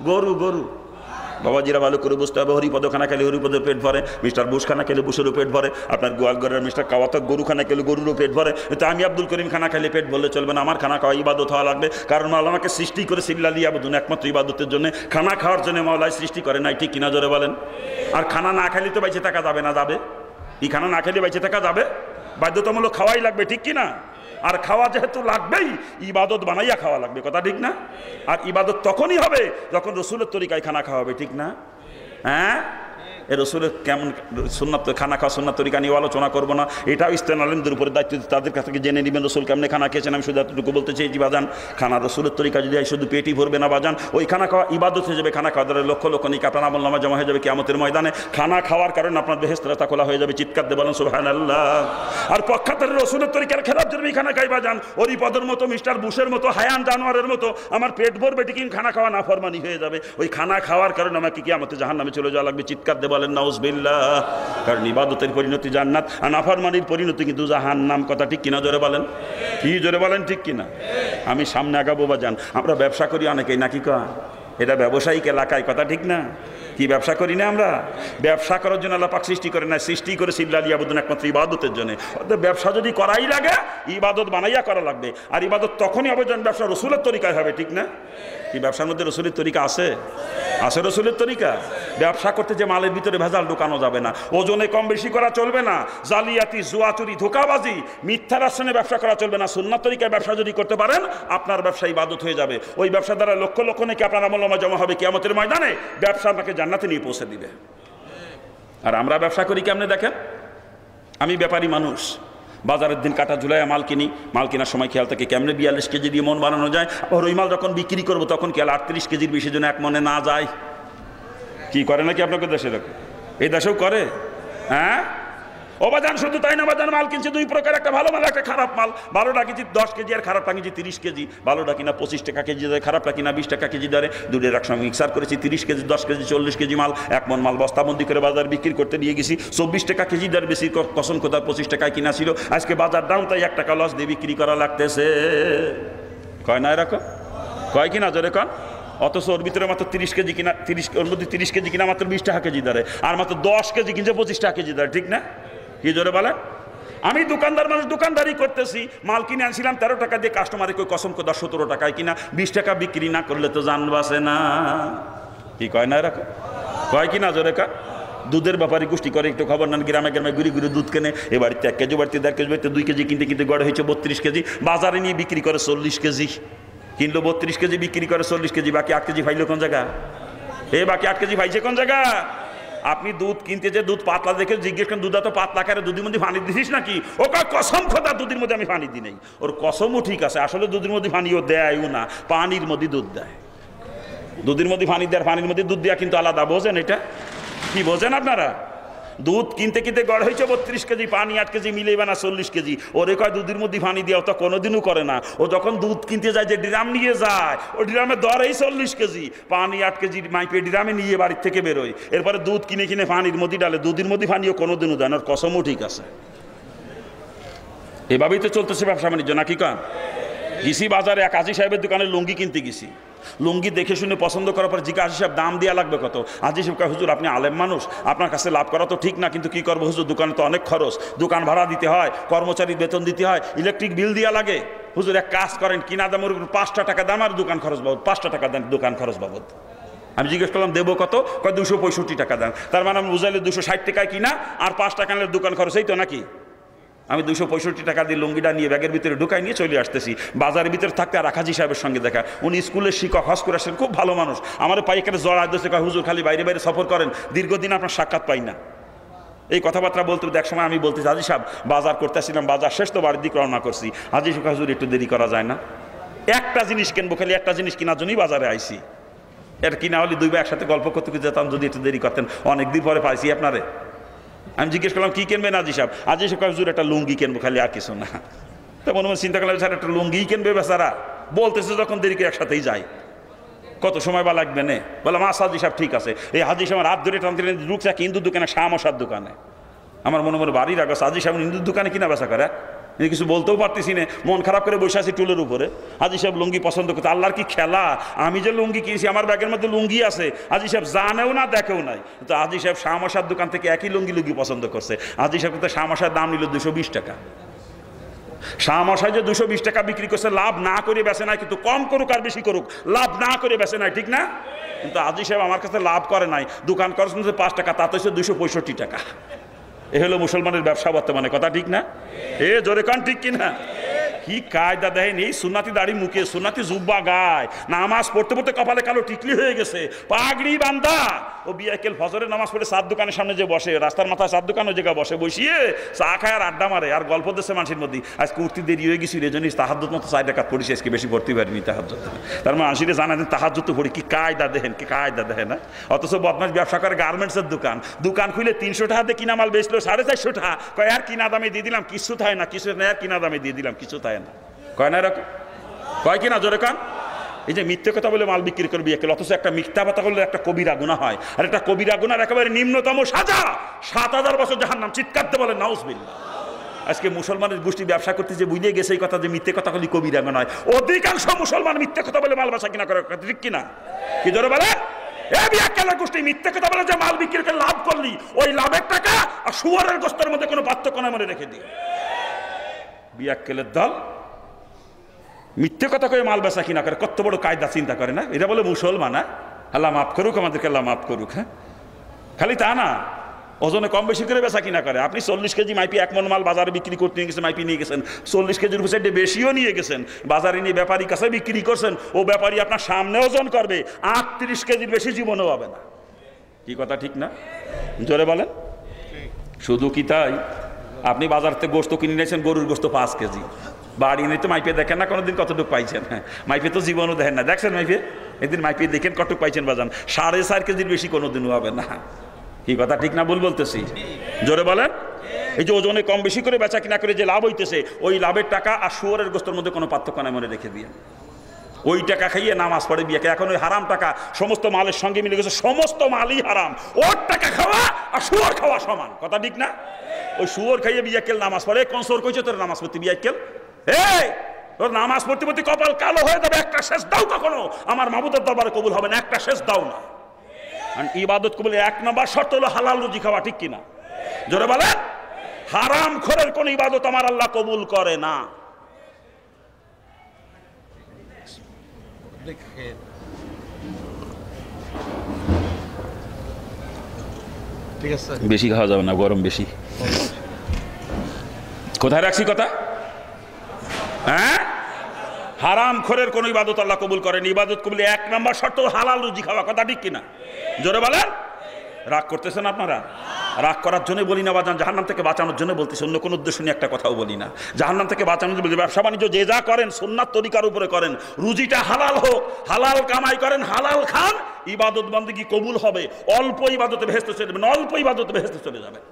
গরু গরু। বাবাজিরা ভালো করে বুঝতে হবে, হরিপদ খানা খেলে হরিপদের পেট ভরে, মিস্টার বুশ খানা খেলে বুশেরও পেট ভরে। আপনার গোয়ালঘরের মিস্টার কাওয়াত গরু খানা খেলে গরুরও পেট ভরে। তো আমি আব্দুল করিম খানা খেলে পেট ভরলে চলবে না, আমার খানা খাওয়া ইবাদত হওয়া লাগবে। কারণ মাওলা আমাকে সৃষ্টি করে লিয়াবুদুন, একমাত্র ইবাদতের জন্য। খানা খাওয়ার জন্য মাওলাই সৃষ্টি করে নাই, ঠিক কিনা জোরে বলেন? আর খানা না খাইলে তো বেঁচে থাকা যাবে না? যাবে, এই খানা না খেলে বেঁচে থাকা যাবে? বাধ্যতামূলক খাওয়াই লাগবে, ঠিক কি না? আর খাওয়া যেহেতু লাগবেই, ইবাদত বানাইয়া খাওয়া লাগবে, কথা ঠিক না? আর ইবাদত তখনই হবে যখন রসুলের তরিকায় খানা খাওয়া হবে, ঠিক না? হ্যাঁ, এ রসুলের কেমন সুন্নাত খানা খাওয়া সুন্নাত তরিকা নিয়ে আলোচনা করবো না, এটাও ইস্তেন আলেমদের উপরে দায়িত্ব, তাদের কাছ থেকে জেনে নেবেন রসুল কেমনে খানা খেয়েছেন। আমি শুধু এতটুকু বলতে চাইছি বাজান, খানা রসুলের তরিকা যদি শুধু পেটই ভরবে না বাজান, ওই খানা খাওয়া ইবাদত হয়ে যাবে। খানা খাওয়া দ্বারা লক্ষ লক্ষ নিক আপনার আমল নামা জমা হয়ে যাবে কিয়ামতের ময়দানে। খানা খাওয়ার কারণে আপনার বেহেশত রাস্তা খোলা হয়ে যাবে, চিৎকার দিয়ে বলেন সুবহানাল্লাহ। আর পক্ষান্তরে রসুলের তরিকার খেলাফ যদি খানা খাই বাজান, ওরি পদের মতো, মিস্টার বুশের মতো, হায়ান জানোয়ারের মতো আমার পেট ভরবে ঠিকই, খানা খাওয়া না ফরমানি হয়ে যাবে। ওই খানা খাওয়ার কারণে আমাকে কিয়ামতে জাহান্নামে চলে যাওয়া লাগবে, চিৎকার দিয়ে বলেন নাউজুবিল্লাহ। কারণ ইবাদতের পরিণতি জান্নাত, আর নাফরমানির পরিণতি কিন্তু জাহান্নাম, কথা ঠিক কিনা? জোরে বলেন, কি জোরে বলেন, ঠিক কিনা? আমি সামনে আগাবো বাজান। আমরা ব্যবসা করি অনেকেই, নাকি কয় এটা ব্যবসায়িক এলাকায়, কথা ঠিক না? কি ব্যবসা করি না আমরা? ব্যবসা করার জন্য আল্লাহ পাক সৃষ্টি করে না, সৃষ্টি করে সিল্লা ইয়াবুদুন একমাত্র ইবাদতের জন্য। ব্যবসা যদি করাই লাগে, ইবাদত বানাইয়া করা লাগবে। আর ইবাদত তখনই হবে যখন ব্যবসা রসুলের তরিকায় হবে, ঠিক না? কি ব্যবসার মধ্যে রসুলের তরিকা আছে? আছে রসুলের তরিকা। ব্যবসা করতে যে মালের ভিতরে ভেজাল ঢোকানো যাবে না, ওজনে কম বেশি করা চলবে না, জালিয়াতি, জুয়া, চুরি, ধোঁকাবাজি, মিথ্যার আশ্রয়ে ব্যবসা করা চলবে না। সুন্নাত তরিকায় ব্যবসা যদি করতে পারেন, আপনার ব্যবসা ইবাদত হয়ে যাবে। ওই ব্যবসা দ্বারা লক্ষ লক্ষ নাকি আপনার আমল নামা জমা হবে কিয়ামতের ময়দানে। ব্যবসা আপনাকে জান্নাতে নিয়ে পৌঁছে দিবে। আর আমরা ব্যবসা করি কেমনে দেখেন? আমি ব্যাপারী মানুষ, বাজারের দিন কাটা ঝুলাইয়া মাল কিনি, মাল কেনার সময় খেয়াল থাকে কেমনে 42 কেজি দিয়ে মন বানানো যায়। আর ওই মাল যখন বিক্রি করবো তখন খেয়াল 38 কেজির বেশি যেন এক মনে না যায়। কি করে নাকি আপনাকে দেশে দেখো? এই দেশেও করে। হ্যাঁ ও বাজান, শুধু তাই না বাজান, মাল কিনছে দুই প্রকার, একটা ভালো মাল, একটা খারাপ মাল। ভালোটা কিনছি 10 কেজি আর খারাপটা কিনছি 30 কেজি। ভালোটা কিনা 25 টাকা কেজি দরে, খারাপটা কিনা 20 টাকা কেজি দরে। দুটোর একসঙ্গে মিক্সার করেছি, 30 কেজি, 10 কেজি, 40 কেজি মাল। এক মন মাল বস্তাবন্দি করে বাজার বিক্রি করতে নিয়ে গেছি, 24 টাকা কেজি দর বেশি, কসম খোদা 25 টাকায় কিনা ছিল। আজকে বাজার দাম তাই 1 টাকা লস দিয়ে বিক্রি করা লাগতেছে। কয় না এরকম? কয় কিনা জোরে কন? অথচ ওর ভিতরে মাত্র 30 কেজি কিনা, ওর মধ্যে 30 কেজি কিনা মাত্র 20 টাকা কেজি দরে, আর মাত্র 10 কেজি কিনছে 25 টাকা কেজি দরে, ঠিক না? কি জোরে বলে? আমি দোকানদার মানুষ, দোকানদারি করতেছি, মাল কিনে আনছিলাম 13 টাকা দিয়ে, কাস্টমারে কই কসম করে 17 টাকায় কিনা, 20 টাকা বিক্রি না করলে তো জান বাসে না। কি কয় না এরকম? কয় কিনা জোরে কা? দুধের ব্যাপারে গোষ্ঠী করে একটু খবর নেন, গ্রামে গ্রামে ঘুরে ঘুরে দুধ কেনে। এ বাড়িতে 1 কেজি, বাড়িতে 1.5 কেজি, বাড়িতে 2 কেজি কিনতে কিনতে গড়ে হয়েছে 32 কেজি। বাজারে নিয়ে বিক্রি করে 40 কেজি। কিনলো 32 কেজি, বিক্রি করে 40 কেজি, বাকি 8 কেজি ফাইলো কোন জায়গা? বাকি 8 কেজি ফাইছে কোন জায়গা? আপনি দুধ কিনতে যে দুধ পাতলা দেখে জিজ্ঞেস করেন, দুধ তো পাতলা করে, দুধের মধ্যে পানি দিছিস নাকি? ও কসম খোদা দুধের মধ্যে আমি পানি দিই নাই। ওর কসমও ঠিক আছে, আসলে দুধের মধ্যে পানিও দেয়ও না, পানির মধ্যে দুধ দেয়। দুধের মধ্যে পানি দেয়, পানির মধ্যে দুধ দেওয়া কিন্তু আলাদা। বোঝেন এটা? কি বোঝেন আপনারা? দুধ কিনতে কিনতে গড় হয়েছে 32 কেজি, পানি 8 কেজি মিলেইবে না 40 কেজি। ওরে কয় দুধের মধ্যে পানি দেওয়া, তো কোনোদিনও করে না। ও যখন দুধ কিনতে যায়, যে ড্রাম নিয়ে যায়, ও ড্রামে দরেই 40 কেজি, পানি 8 কেজি মাইপে ড্রামে নিয়ে বাড়ির থেকে বেরোয়। এরপরে দুধ কিনে কিনে পানির মধ্যে ডালে, দুধের মধ্যে পানিও কোনোদিনও দেয় না। ওর কসমও ঠিক আছে। এভাবেই তো চলতেছে ব্যবসা বাণিজ্য, নাকি কান? গেছি বাজারে, এক হাজি সাহেবের দোকানে লুঙ্গি কিনতে গেছি। লুঙ্গি দেখে শুনে পছন্দ করার পর জিজ্ঞাসা, হাজি সাহেব দাম দেওয়া লাগবে কত? হাজি সাহেব কয়, হুজুর আপনি আলেম মানুষ, আপনার কাছে লাভ করা তো ঠিক না, কিন্তু কি করবো হুজুর, দোকানে তো অনেক খরচ, দোকান ভাড়া দিতে হয়, কর্মচারীর বেতন দিতে হয়, ইলেকট্রিক বিল দেওয়া লাগে। হুজুর এক কাজ করেন, কিনা দামের উপর 5টা টাকা দাম আর দোকান খরচ বাবদ, 5টা টাকা দেন দোকান খরচ বাবদ। আমি জিজ্ঞেস করলাম দেবো কত? কয় 265 টাকা দেন। তার মানে আমি বুঝাইলে 260 টাকায় কিনা আর 5 টাকা নিলে দোকান খরচ, এই তো নাকি? আমি 265 টাকা দিয়ে লুঙ্গিটা নিয়ে ব্যাগের ভিতরে ঢুকাই নিয়ে চলে আসতেছি। বাজারের ভিতরে থাকতে আর হাজি সাহেবের সঙ্গে দেখা। উনি স্কুলের শিক্ষক, হজ করে আসেন, খুব ভালো মানুষ। আমার পাইকারে জড়া দিয়েছে, কয় হুজুর খালি বাইরে বাইরে সফর করেন, দীর্ঘদিন আপনার সাক্ষাৎ পাই না। এই কথাবার্তা বলতে এক সময় আমি বলতেছি, হাজি সাহেব বাজার করতেছিলাম, বাজার শেষ তো বাড়ির দিকে রওনা করছি। হাজি সাহেব, হুজুর একটু দেরি করা যায় না? একটা জিনিস কিনবো, খালি একটা জিনিস কেনার জন্যই বাজারে আইছি। এটা কিনা হলে 2 ভাই একসাথে গল্প করতে যেতাম, যদি একটু দেরি করতেন। অনেকদিন পরে পাইছি আপনারে। আমি জিজ্ঞেস করলাম কি কিনবেন হাজি সাহেব? হাজি সাহেব হুজুর একটা লুঙ্গি কিনবো, খালি আর কিছু না। তো মনে মনে চিন্তা করলাম, স্যার একটা লুঙ্গি কিনবে বেচারা, বলতেছে যখন দেরিকে একসাথেই যাই, কত সময় বা লাগবে নে? বললাম আচ্ছা হাজি সাহেব ঠিক আছে। এই হাজি সাহেব হাত ধরে টানতে ঢুকছে এক হিন্দুর দোকানে, শামসার দোকানে। আমার মনে মনে বাড়ির আগে হাজি সাহেব হিন্দুর দোকানে কিনা বেচা করে, কিছু বলতেও পারতেছি না, মন খারাপ করে বসে আছি টুলের উপরে। হাজি সাহেব লুঙ্গি পছন্দ করতে, আল্লাহর কি খেলা, আমি যে লুঙ্গি কিনেছি আমার ব্যাগের মধ্যে লুঙ্গি আছে, হাজি সাহেব জানেও না দেখেও নাই। তো হাজি সাহেব শামসার দোকান থেকে একই লুঙ্গি পছন্দ করছে। হাজি সাহেব তো শামসার দাম নিল 220 টাকা। শামসায় যে 220 টাকা বিক্রি করছে, লাভ না করে বেচে নাই, কিন্তু কম করুক আর বেশি করুক, লাভ না করে বেচে নাই, ঠিক না? কিন্তু হাজি সাহেব আমার কাছে লাভ করে নাই, দোকান খরচ 5 টাকা, তাতে হচ্ছে 265 টাকা। এ হলো মুসলমানের ব্যবসা বর্তমানে, কথা ঠিক না? জোরে কান ঠিক কিনা? কি কায়দা দেখেন, এই সুন্নাতি দাড়ি মুখে, সুন্নাতি জুব্বা গায়, নামাজ পড়তে পড়তে কপালে কালো টিকলি হয়ে গেছে, পাগড়ি বান্ধা। ও বিয়াকেল ফজরের নামাজ পড়ে চার দোকানের সামনে যে বসে, রাস্তার মাথায় চার দোকানের জায়গা বসে, বসিয়ে চা খায় আর আড্ডা মারে আর গল্প দিচ্ছে মানুষের মধ্যে। আজকে উঠতে দেরি হয়ে গেছি, এই জন্যই তাহাজ্জুদ মতো 4 রাকাত পড়েছি, আজকে বেশি পড়তে পারিনি তাহাজ্জুদ। তার মানে মানুষের জানা দেন তাহাজ্জুদ তো পড়ি, কি কায়দা দেখেন, কি কায়দা দেখেন না? অথচ বদমাশ ব্যবসা করে গার্মেন্টসের দোকান, দোকান খুলে 300 টাকা দিয়ে কিনা মাল বেচলো 450 টাকা, কয় আর কিনা দামে দিয়ে দিলাম, কিছু থাকে না, কিছু না, আর কিনা দামে দিয়ে দিলাম, কিছু থাকে না, কয় না এরকম? কয় কিনা জোরে কান? এই যে মিথ্যে কথা বলে মাল বিক্রি করবি একে, অথচ একটা মিথ্যা কথা বললে একটা কবিরা গুনাহ হয়, আর একটা কবিরা গুনার একেবারে নিম্নতম সাজা 7000 বছর জাহান্নাম। চিৎকারতে বলে নাউজুবিল্লাহ। আজকে মুসলমানের গোষ্ঠী ব্যবসা করতে যে বুঝে গেছে এই কথা, যে মিথ্যে কথা বলি কবিরা গুনাহ হয়। অধিকাংশ মুসলমান মিথ্যে কথা বলে মাল বেচা কিনা করে, ঠিক কিনা? কি জোরে বলে? গোষ্ঠী মিথ্যে কথা বলে যে মাল বিক্রি করে লাভ করলি, ওই লাভের টাকা আর শুয়োরের গোশতের মধ্যে কোনো পার্থক্য নাই, মনে রেখে দিই। বিয়াক্কেলের দল মিথ্যে কথা কয়ে মাল বেচা কিনা করে, কত বড় কায়দা চিন্তা করে না? এটা বলে মুসলমান। আল্লাহ মাফ করুক আমাদেরকে, আল্লাহ মাফ করুক। হ্যাঁ, খালি তা না, ওজনে কম বেশি করে বেচা কিনা করে। আপনি 40 কেজি মাইপি 1 মন মাল বাজারে বিক্রি করতে নিয়ে গেছেন, মাইপি নিয়ে গেছেন, 40 কেজির উপর সাইডে বেশিও নিয়ে গেছেন, বাজারে নিয়ে ব্যাপারীর কাছে বিক্রি করছেন, ও ব্যাপারী আপনার সামনে ওজন করবে 38 কেজির বেশি জীবনেও হবে না। কি কথা ঠিক না? জোরে বলেন। শুধু কি তাই? আপনি বাজার থেকে গোস্ত কিনে নিয়েছেন, গরুর গোস্ত 5 কেজি, বাড়ি নিয়ে তো মাইপে দেখেন না কোনোদিন কতটুকু পাইছেন? হ্যাঁ, মাইপে তো জীবনও দেখেন না, দেখছেন মাইপে? একদিন মাইপে দেখেন কতটুকু পাইছেন বাজান, 4.5 কেজির বেশি কোনোদিনও হবে না। কি কথা ঠিক না? ভুল বলতেছি? জোরে বলেন। এই যে ওজনে কম বেশি করে বেচা কিনা করে যে লাভ হইতেছে, ওই লাভের টাকা আর শুয়োরের গোস্তের মধ্যে কোনো পার্থক্য নাই, মনে রেখে দিয়ে। ওই টাকা খাইয়ে নামাজ পড়ে বিয়াকে। এখন ওই হারাম টাকা সমস্ত মালের সঙ্গে মিলে গেছে, সমস্ত মালই হারাম। ওর টাকা খাওয়া আর শুয়োর খাওয়া সমান, কথা ঠিক না? ওই শুয়োর খাইয়ে বিয়াকেল নামাজ পড়ে, কোন সোর কইছে তোর নামাজ পড়তে বিয়াকেল? তোর নামাজ পড়তে পড়তে কপাল কালো হয়ে যাবে, একটা শেষ দাও কখনো আমার মাবুদের দরবারে কবুল হবে না, একটা শেষ দাও না। ইবাদত কবুল 1 নম্বর শর্ত হলো হালাল রুজি খাওয়া, ঠিক কিনা? জোরে বলে। হারাম খোরের কোন ইবাদত আমার আল্লাহ কবুল করে না। ঠিক আছে, বেশি খাওয়া যাবে না, গরম বেশি। কোথায় রাখছি কথা? হ্যাঁ, হারাম খোরের কোন ইবাদত আল্লাহ কবুল করেন। ইবাদত কবুল 1 নম্বর শর্ত হালাল রুজি খাওয়া, কথা ঠিক কিনা? জোরে বলেন। রাগ করতেছেন আপনারা? রাগ করার জন্য বলি না বাজান, জাহান্নাম থেকে বাঁচানোর জন্য বলতেছি, অন্য কোনো উদ্দেশ্য নিয়ে একটা কথাও বলি না। জাহান্নাম থেকে বাঁচানোর জন্য ব্যবসা বাণিজ্য যে যা করেন সুন্নাত তরিকার উপরে করেন, রুজিটা হালাল হোক, হালাল কামাই করেন, হালাল খান, ইবাদত বন্দেগী কবুল হবে। অল্প ইবাদতে বেহেশতে চলে যাবেন, অল্প ইবাদতে বেহেশতে চলে যাবেন।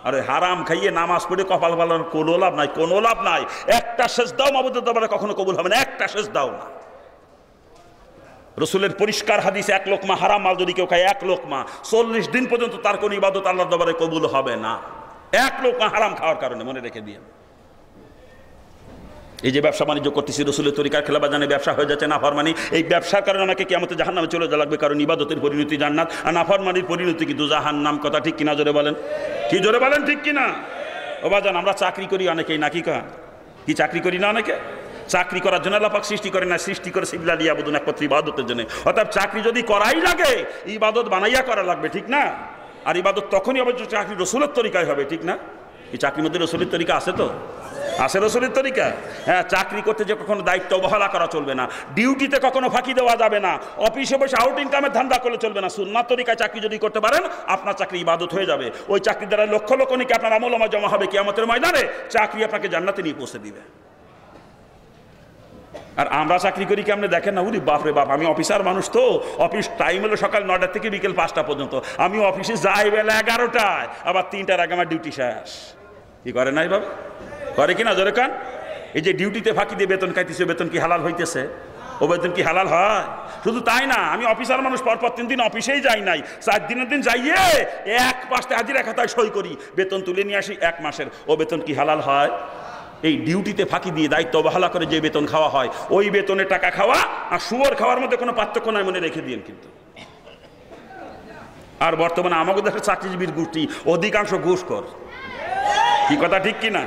আরে হারাম খাইয়ে নামাজ পড়ে কপাল বালানোর কোনো লাভ নাই, কোনো লাভ নাই। একটা শেষ দাও মাবুদের দরবারে কখনো কবুল হবে না, একটা শেষ দাও না। রসুলের পরিষ্কার হাদিস, 1 লোকমা হারাম মাল যদি কেউ খায়, 1 লোকমা 40 দিন পর্যন্ত তার কোনো ইবাদত আল্লাহর দরবারে কবুল হবে না, 1 লোকমা হারাম খাওয়ার কারণে, মনে রেখে দিয়ে। এই যে ব্যবসা বাণিজ্য করতেছি রসুলের তরিকার খেলাফা, জানে ব্যবসা হয়ে যাচ্ছে নাফরমানি। এই ব্যবসার কারণে আমাকে কিয়ামতে জাহান্নামে চলে যাওয়া লাগবে, কারণ ইবাদতের পরিণতি জান্নাত আর নাফরমানির পরিণতি কিন্তু জাহান্নাম, কথা ঠিক কিনা? জোরে বলেন। কি জোরে বলেন, ঠিক কিনা? ও বাজান, আমরা চাকরি করি অনেকেই, নাকি কি চাকরি করি না অনেকে? চাকরি করার জন্য আল্লাহ পাক সৃষ্টি করে না, সৃষ্টি করে সিবিলা লিয়াবুদুন, একমাত্র ইবাদতের জন্য। অর্থাৎ চাকরি যদি করাই লাগে, ইবাদত বানাইয়া করা লাগবে, ঠিক না? আর ইবাদত তখনই হবে চাকরি রসুলের তরিকায় হবে, ঠিক না? এই চাকরির মধ্যে রসুলের তরিকা আছে তো? আছে রসুলের তরিকা? হ্যাঁ, চাকরি করতে যে কখনো দায়িত্ব অবহেলা করা চলবে না, ডিউটিতে কখনো ফাঁকি দেওয়া যাবে না, অফিসে বসে আউট ইনকামের ধান্দা করলে চলবে না। সুন্নাত তরিকায় চাকরি যদি করতে পারেন, আপনার চাকরি ইবাদত হয়ে যাবে। ওই চাকরির দ্বারা লক্ষ লক্ষ নেকি আপনার আমলনামায় জমা হবে, কিয়ামতের ময়দানে চাকরি আপনাকে জান্নাতে নিয়ে পৌঁছে দিবে। আর আমরা চাকরি করি কেমনে দেখেন না? উরি বাপরে বাপ, আমি অফিসার মানুষ তো, অফিস টাইম হলো সকাল 9টা থেকে বিকেল 5টা পর্যন্ত। আমি অফিসে যাই বেলা 11টায়, আবার 3টার আগে আমার ডিউটি শেষ। কি করে নাই বাবা? করে কিনা জোরে কান? এই যে ডিউটিতে ফাঁকি দিয়ে বেতন খাইতেছে, বেতন কি হালাল হইতেছে? ও বেতন কি হালাল হয়? শুধু তাই না, আমি অফিসার মানুষ, পরপর 3 দিন অফিসেই যাই নাই, 4 দিনের দিন যাইয়ে 1 পাশে হাজিরা খাতায় সই করি, বেতন তুলে নিয়ে আসি 1 মাসের। ও বেতন কি হালাল হয়? এই ডিউটিতে ফাঁকি দিয়ে দায়িত্ব অবহেলা করে যে বেতন খাওয়া হয়, ওই বেতনের টাকা খাওয়া আর শুয়োর খাওয়ার মধ্যে কোনো পার্থক্য নাই, মনে রেখে দিন কিন্তু। আর বর্তমানে আমাদের দেশের চাকরিজীবীর গোষ্ঠী অধিকাংশ ঘুষখোর। কি কথা ঠিক কিনা?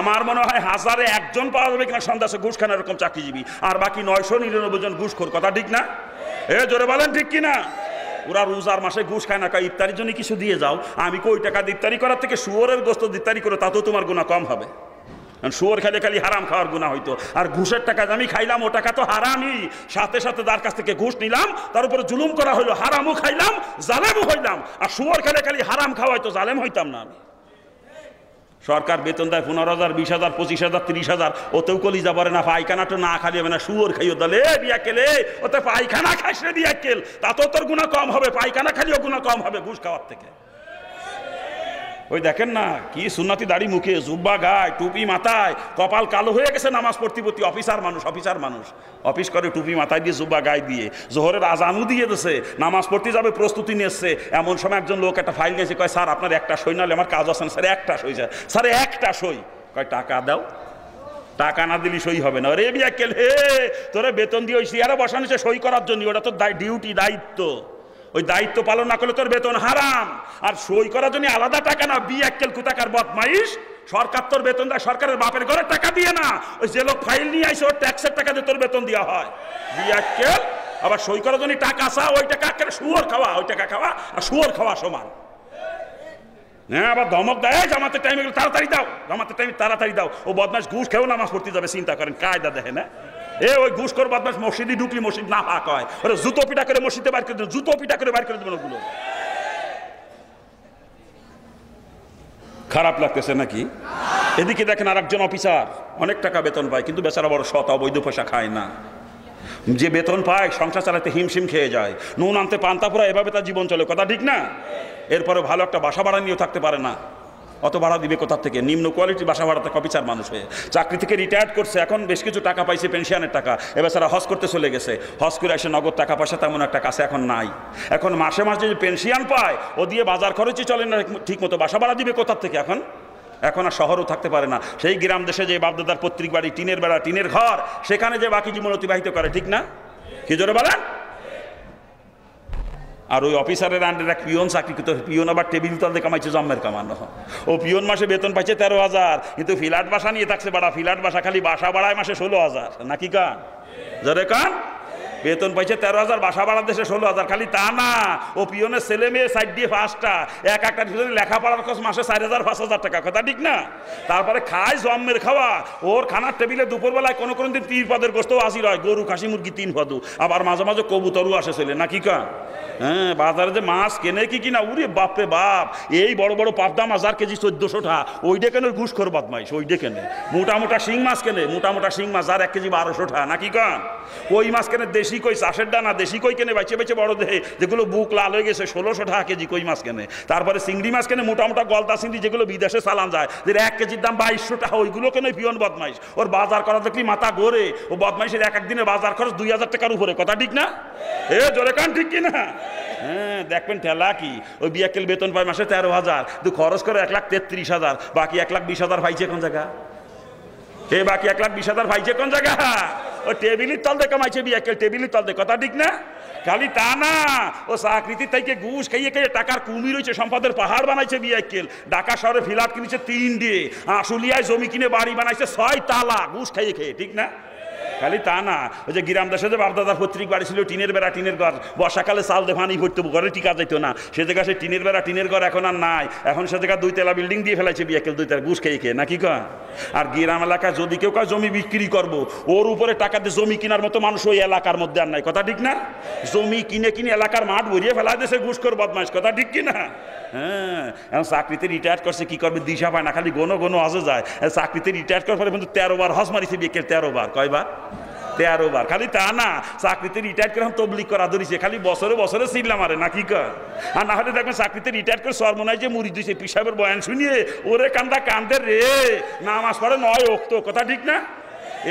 আমার মনে হয় 1000-এ 1 জন পাওয়া যাবে কিনা সন্দেশে ঘুষ খান এরকম চাকরিজীবী, আর বাকি 999 জন ঘুষখোর, কথা ঠিক না? জোরে বলেন ঠিক কিনা? ওরা রোজার মাসে ঘুষ খায় না, কয় ইফতারির জন্য কিছু দিয়ে যাও। আমি কই টাকা দিয়ে ইফতারি করার থেকে শুয়োরের গোস্ত দিয়ে ইফতারি করো, তাতেও তোমার গুনাহ কম হবে। শুয়োর খেলে খালি হারাম খাওয়ার গুনাহ হইতো, আর ঘুষের টাকা আমি খাইলাম, ও টাকা তো হারামই। সাথে সাথে তার কাছ থেকে ঘুষ নিলাম, তার উপরে জুলুম করা হইলো, হারামও খাইলাম, জালেমও হইলাম। আর শুয়োর খেলে খালি হারাম খাওয়া হইতো, জালেম হইতাম না আমি। সরকার বেতন দেয় 15,000, 20,000, 25,000, 30,000, ওতেও কলিজা পড়ে না, পায়খানাটা না খালি হবে না, শুয়োর খাইও দলে বিয়াকেলে, ওতে পায়খানা খাইস রে বিয়াকেল, তাতেও তোর গুনাহ কম হবে, পায়খানা খালিও গুনাহ কম হবে ঘুষ খাওয়ার থেকে। ওই দেখেন না কি সুন্নতি দাড়ি মুখে, জুব্বা গায়, টুপি মাথায়, কপাল কালো হয়ে গেছে নামাজ পড়তে পড়তে, অফিসার মানুষ অফিস করে টুপি মাথায় দিয়ে জুব্বা গায়ে দিয়ে, জোহরের আজানও দিয়ে দিয়েছে, নামাজ পড়তে যাবে প্রস্তুতি নিয়েছে। এমন সময় একজন লোক একটা ফাইল নিয়েছে, কয় স্যার আপনার একটা সই নাহলে আমার কাজ আছে না। স্যার একটা সই, স্যার একটা সই। কয় টাকা দাও, টাকা না দিলি সই হবে না। রে বিয়াকেল হে, তোরে বেতন দিয়ে ওই চেয়ারে বসানো সই করার জন্য, ওটা তোর ডিউটি, দায়িত্ব। ওই দায়িত্ব পালন না করলে তোর বেতন হারাম। আর সই করার জন্য আলাদা টাকা না, বিয়াক্কেল কুতাকার বদমাইশ। সরকার তোর বেতন দেয়, সরকারের বাপের ঘরে টাকা দিয়ে না, ওই যে লোক ফাইল নিয়ে আইসে ওর ট্যাক্সের টাকা দিয়ে তোর বেতন দেওয়া হয়। বিয়াক্কেল আবার সই করার জন্য টাকা আসা, ওই টাকা শুয়োর খাওয়া, ওই টাকা খাওয়া আর শুয়োর খাওয়া সমান। হ্যাঁ, আবার ধমক দেয়, জামাতের টাইমে গেলে তাড়াতাড়ি দাও, জামাতের টাইমে তাড়াতাড়ি দাও। ও বদমাইশ ঘুষ খেয়েও নামাজ পড়তে যাবে, চিন্তা করেন কায়দা দেখে না। ওই ঘুষ করে বদমাইশ মসজিদে ঢুকলি মসজিদ না পাক হয়, ওরা জুতো পিটা করে মসজিদে বাইর করে দেবেন, জুতো পিটা করে বাইর করে দেবেন। ওগুলো খারাপ লাগতেছে নাকি? এদিকে দেখেন আর একজন অফিসার অনেক টাকা বেতন পায়, কিন্তু বেচারা বড় সৎ, অবৈধ পয়সা খায় না। যে বেতন পায় সংসার চালাতে হিমশিম খেয়ে যায়, নুন আনতে পান্তা পুরা, এভাবে তার জীবন চলে, কথা ঠিক না? এরপরে ভালো একটা বাসা ভাড়া নিয়েও থাকতে পারে না, অত ভাড়া দিবে কোথার থেকে? নিম্ন কোয়ালিটির বাসা ভাড়াতে অফিসার মানুষ হয়ে চাকরি থেকে রিটায়ার্ড করছে, এখন বেশ কিছু টাকা পাইছে, পেনশনের টাকা, এবার সারা হজ করতে চলে গেছে, হজ করে এসে নগদ টাকা পয়সা তেমন একটা কাছে এখন নাই। এখন মাসে মাসে যে পেনশন পায়, ও দিয়ে বাজার খরচই চলে না ঠিক মতো, বাসা ভাড়া দিবে কোথার থেকে? এখন আর শহরও থাকতে পারে না, সেই গ্রাম দেশে যে বাপদাদার পৈতৃক বাড়ি, টিনের বেড়া, টিনের ঘর, সেখানে যে বাকি জীবন অতিবাহিত করে, ঠিক না? কি জোরে বলেন? আর ওই অফিসারের আন্ডারে এক পিয়ন চাকরি করতে, পিয়ন আবার টেবিল তলে কামাইছে জম্মের কামানো। ও পিয়ন মাসে বেতন পাইছে 13,000, কিন্তু ফ্ল্যাট বাসা নিয়ে থাকছে বাড়া, ফ্ল্যাট বাসা খালি বাসা ভাড়ায় মাসে 16,000, নাকি কান জোরে কান? বেতন পাইছে 13,000, বাসা ভাড়া দেশে 16,000। খালি তা না, ও পিয়নের ছেলে মেয়ে সাইড দিয়ে 5টা, এক একটা লেখাপড়ার খরচ মাসে 4,000 5,000 টাকা, কথা ঠিক না? তারপরে খায় জম্মের খাওয়া, ওর খানার টেবিলে দুপুরবেলায় কোনো দিন 3 পদের গোস্ত হাজির হয়, গরু খাসি মুরগি 3 পদু, আবার মাঝে মাঝে কবুতরও আসে ছেলে, নাকি কান? হ্যাঁ, বাজারে যে মাছ কেনে কি কিনা, উরে বাপরে বাপ, এই বড় বড় পাবদা মাছ আর কেজি 1400 টাকা, ওইটা কেন ঘুষ করে বদমাইশ, ওইটা কেনে। মোটা শিং মাছ কেনে, মোটা শিং মাছ আর 1 কেজি 1200 টাকা, নাকি কান? কই মাছ কেনে দেশি কই, চাষের ডানা দেশি কই কেনে, বাইচে বাইচে বড় দেহে, যেগুলো বুক লাল হয়ে গেছে 1600 টাকা কেজি কই মাছ কেনে। তারপরে চিংড়ি মাছ কেনে, মোটা গলদা চিংড়ি, যেগুলো বিদেশে চালান যায়, যে 1 কেজির দাম 2200 টাকা, ওইগুলো কেনে পিয়ন বদমাইশ। ওর বাজার করা দেখলি মাথা ঘোরে, ও বদমাইশের এক দিনের বাজার খরচ 2,000 টাকার উপরে, কথা ঠিক না? জোরে কান ঠিক কিনা? হ্যাঁ, দেখবেন ঠেলা কি, ওই বিয়াকেল বেতন পায় মাসে 13,000, কিন্তু খরচ করে 1,33,000, বাকি 1,20,000 পাইছে কোন জায়গা? বাকি 1,20,000 পাইছে কোন জায়গা? ও টেবিলের তল দিয়ে কামাইছে বিয়াকেল, টেবিলের তল দিয়ে, কথা ঠিক না? খালি তা না, ও চাকরিতে থেকে ঘুষ খাইয়ে খাইয়ে টাকার কুমির হয়েছে, সম্পদের পাহাড় বানাইছে বিয়াকেল। ঢাকা শহরে ফ্ল্যাট কিনেছে 3 দিয়ে, আশুলিয়ায় জমি কিনে বাড়ি বানাইছে 6 তালা, ঘুষ খাইয়ে খেয়ে, ঠিক না? খালি তা না, ওই যে গ্রাম দেশে যে বাপদাদার পৈতৃক বাড়ি ছিল, টিনের বেড়া, টিনের ঘর, বর্ষাকালে চাল দিয়ে পানি ভরতে, ঘরে টিকা যাইতো না, সে জায়গায় সে টিনের বেড়া, টিনের ঘর এখন আর নাই, এখন সে জায়গায় 2 তলা বিল্ডিং দিয়ে ফেলাইছে বিয়াকেল, 2 তলা ঘুষ খেয়ে খেয়ে, নাকি কয়? আর গ্রাম এলাকায় যদি কেউ কয় জমি বিক্রি করবো, ওর উপরে টাকা দিয়ে জমি কেনার মতো মানুষ ওই এলাকার মধ্যে আর নাই, কথা ঠিক না? জমি কিনে এলাকার মাঠ ভরিয়ে ফেলাই দিয়েছে ঘুষ করে বদমাইশ, কথা ঠিক কিনা? হ্যাঁ, এখন চাকরিতে রিটায়ার করছে, কি করবে দিশা পায় না, খালি গনো আজও যায়। চাকরিতে রিটায়ার করার পরে কিন্তু 13 বার হজ মারিছে বিয়াকেল, 13 বার, কয়বার? 13 বার। খালি তা না, চাকরিতে রিটায়ার করে তবলিগ করা ধরিছে, খালি বছরে বছরে চিল্লা মারে, নাকি কয়? আর না হলে দেখবেন চাকরিতে রিটায়ার করে সরমনায় যে মুড়ি দিয়েছে পিসাবের বয়ান শুনিয়ে, ওরে কান্দে রে, নামাজ পড়ে 9 ওয়াক্ত, কথা ঠিক না?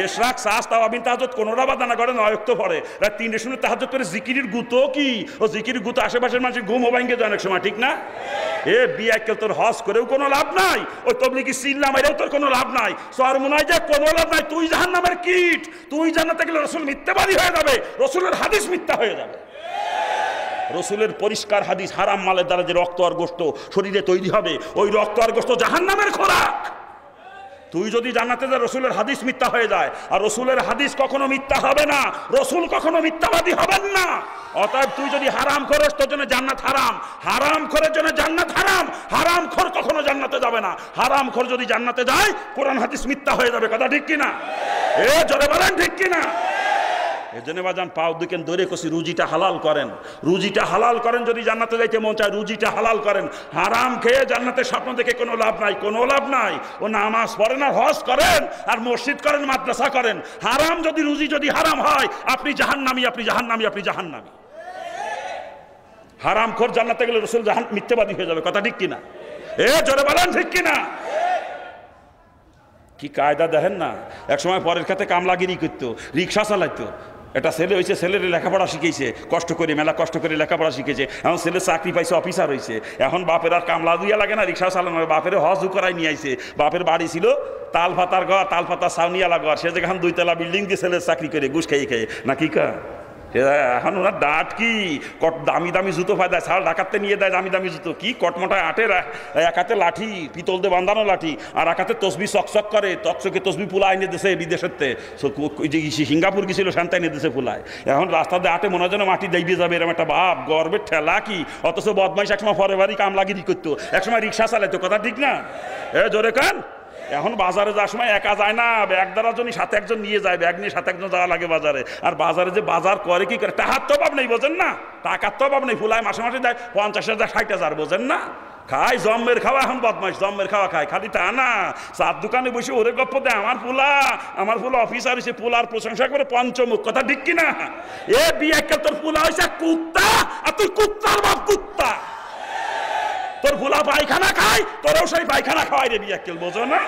এশরাক সাস তাওয়াবিন তাহাজ্জুদ কোনোটা বাধা না করে 9 ওয়াক্ত পড়ে, রাত 3টার সময় তাহাজ্জুদ করে জিকিরের গুতো কি, ও জিকিরের গুতো আশেপাশের মানুষের ঘুমও ভাঙ্গে যায় অনেক সময়, ঠিক না? বিয়াকেল তোর হজ করেও কোনো লাভ নাই, ওই তবলিগি চিল্লা মাইরেও তোর কোনো লাভ নাই, সরমনায় যে কোনো লাভ নাই, তুই জাহান্নামের কীট, তুই জান্নাতে গেলে রসুল মিথ্যাবাদী হয়ে যাবে, রসুলের হাদিস মিথ্যা হয়ে যাবে। রসুলের পরিষ্কার হাদিস, হারাম মালের দ্বারা যে রক্ত আর গোশত শরীরে তৈরি হবে, ওই রক্ত আর গোশত জাহান্নামের খোরাক। তুই যদি জান্নাতে যা রসুলের হাদিস মিথ্যা হয়ে যায়, আর রসুলের হাদিস কখনো মিথ্যা হবে না, রসুল কখনো মিথ্যাবাদী হবেন না। অতএব তুই যদি হারাম খোরস, তোর জন্য জান্নাত হারাম, হারাম খোরের জন্য জান্নাত হারাম। হারাম খোর কখনো জান্নাতে যাবে না। হারাম খোর যদি জান্নাতে যায়, কোরআন হাদিস মিথ্যা হয়ে যাবে। কথা ঠিক কিনা? জোরে বলেন ঠিক কিনা? এজন্য বাজান পাও দুকেন ধরে কষি রুজিটা হালাল করেন, রুজিটা হালাল করেন। যদি জান্নাতে যাইতে মন চায় রুজিটা হালাল করেন। হারাম খেয়ে জান্নাতের স্বপ্ন দেখে কোনো লাভ নাই, কোনো লাভ নাই। ও নামাজ পড়েন আর হজ করেন আর মসজিদ করেন, মাদ্রাসা করেন। হারাম যদি রুজি যদি হারাম হয়, আপনি জাহান্নামী, আপনি জাহান্নামী, আপনি জাহান্নামী। হারাম খোর জান্নাতে গেলে রসুল মিথ্যাবাদী হয়ে যাবে। কথা ঠিক কিনা? জোরে বলেন ঠিক কিনা? কি কায়দা দেখেন না। এক সময় পরের খাতে কামলাগিরি করতো, রিক্সা চালাইতো। একটা ছেলে হয়েছে, ছেলের লেখাপড়া শিখেছে, কষ্ট করে, মেলা কষ্ট করে লেখাপড়া শিখেছে। এখন ছেলে চাকরি পাইছে, অফিসার হয়েছে। এখন বাপের আর কামলা দুইয়া লাগে না, রিক্সা চালানো। বাপের হজ করাই নিয়ে আইছে। বাপের বাড়ি ছিল তালপাতার ঘর, তালপাতা ছাউনিয়ালা ঘর। সে যেখানে 2 তলা বিল্ডিং দিয়ে ছেলের চাকরি করে, ঘুষ খাইয়ে খাইয়ে নাকি কা। এখন ওনার দাঁত কি দামি দামি জুতো ফায়দায়, ছাড় ডাকাতে নিয়ে দেয় দামি দামি জুতো। কি কটমটায় আটের, এক হাতে লাঠি, পিতল দিয়ে বান্ধানো লাঠি, আর এক হাতে তসবি চকচক করে। তকচকে তসবি পুলা এনে দিয়েছে বিদেশের তে। সিঙ্গাপুর গেছিল, শান্তা এনে দিয়েছে পুলায়। এখন রাস্তাতে আটে মনে হয় যেন মাটি দেইবে যাবে, এরকম একটা ভাব। গর্বের ঠেলা কি। অথচ বদমাইশ একসময় পরে বাড়ি কামলাগিরি করতো, একসময় রিক্সা চালাইতো। কথা ঠিক না? জোরে কান। এখন বাজারে যাওয়ার সময় একা যায় না, ব্যাগ দ্বারা জনই সাথে একজন নিয়ে যায়, ব্যাগ নিয়ে সাথে একজন যাওয়া লাগে বাজারে। আর বাজারে যে বাজার করে কি করে, টাকার তো অভাব নেই, বোঝেন না? টাকার তো অভাব নেই। ফুলায় মাসে মাসে দেয় 50,000 60,000, বোঝেন না? খায় জম্মের খাওয়া। এখন বদমাইশ জম্মের খাওয়া খায়। খালি তা না, চার দোকানে বসে ওরে গপ্প দেয়, আমার ফুলা অফিসার হয়েছে, ফুলার প্রশংসা করে পঞ্চমুখ। কথা ঠিক কিনা? বিয়ে তোর ফুলা হয়েছে কুত্তা, আর তুই কুত্তার বাপ কুত্তা। তোর ফুলা পায়খানা খায়, তোরও সেই পায়খানা খাওয়াই রে বিয়ে, বোঝো না?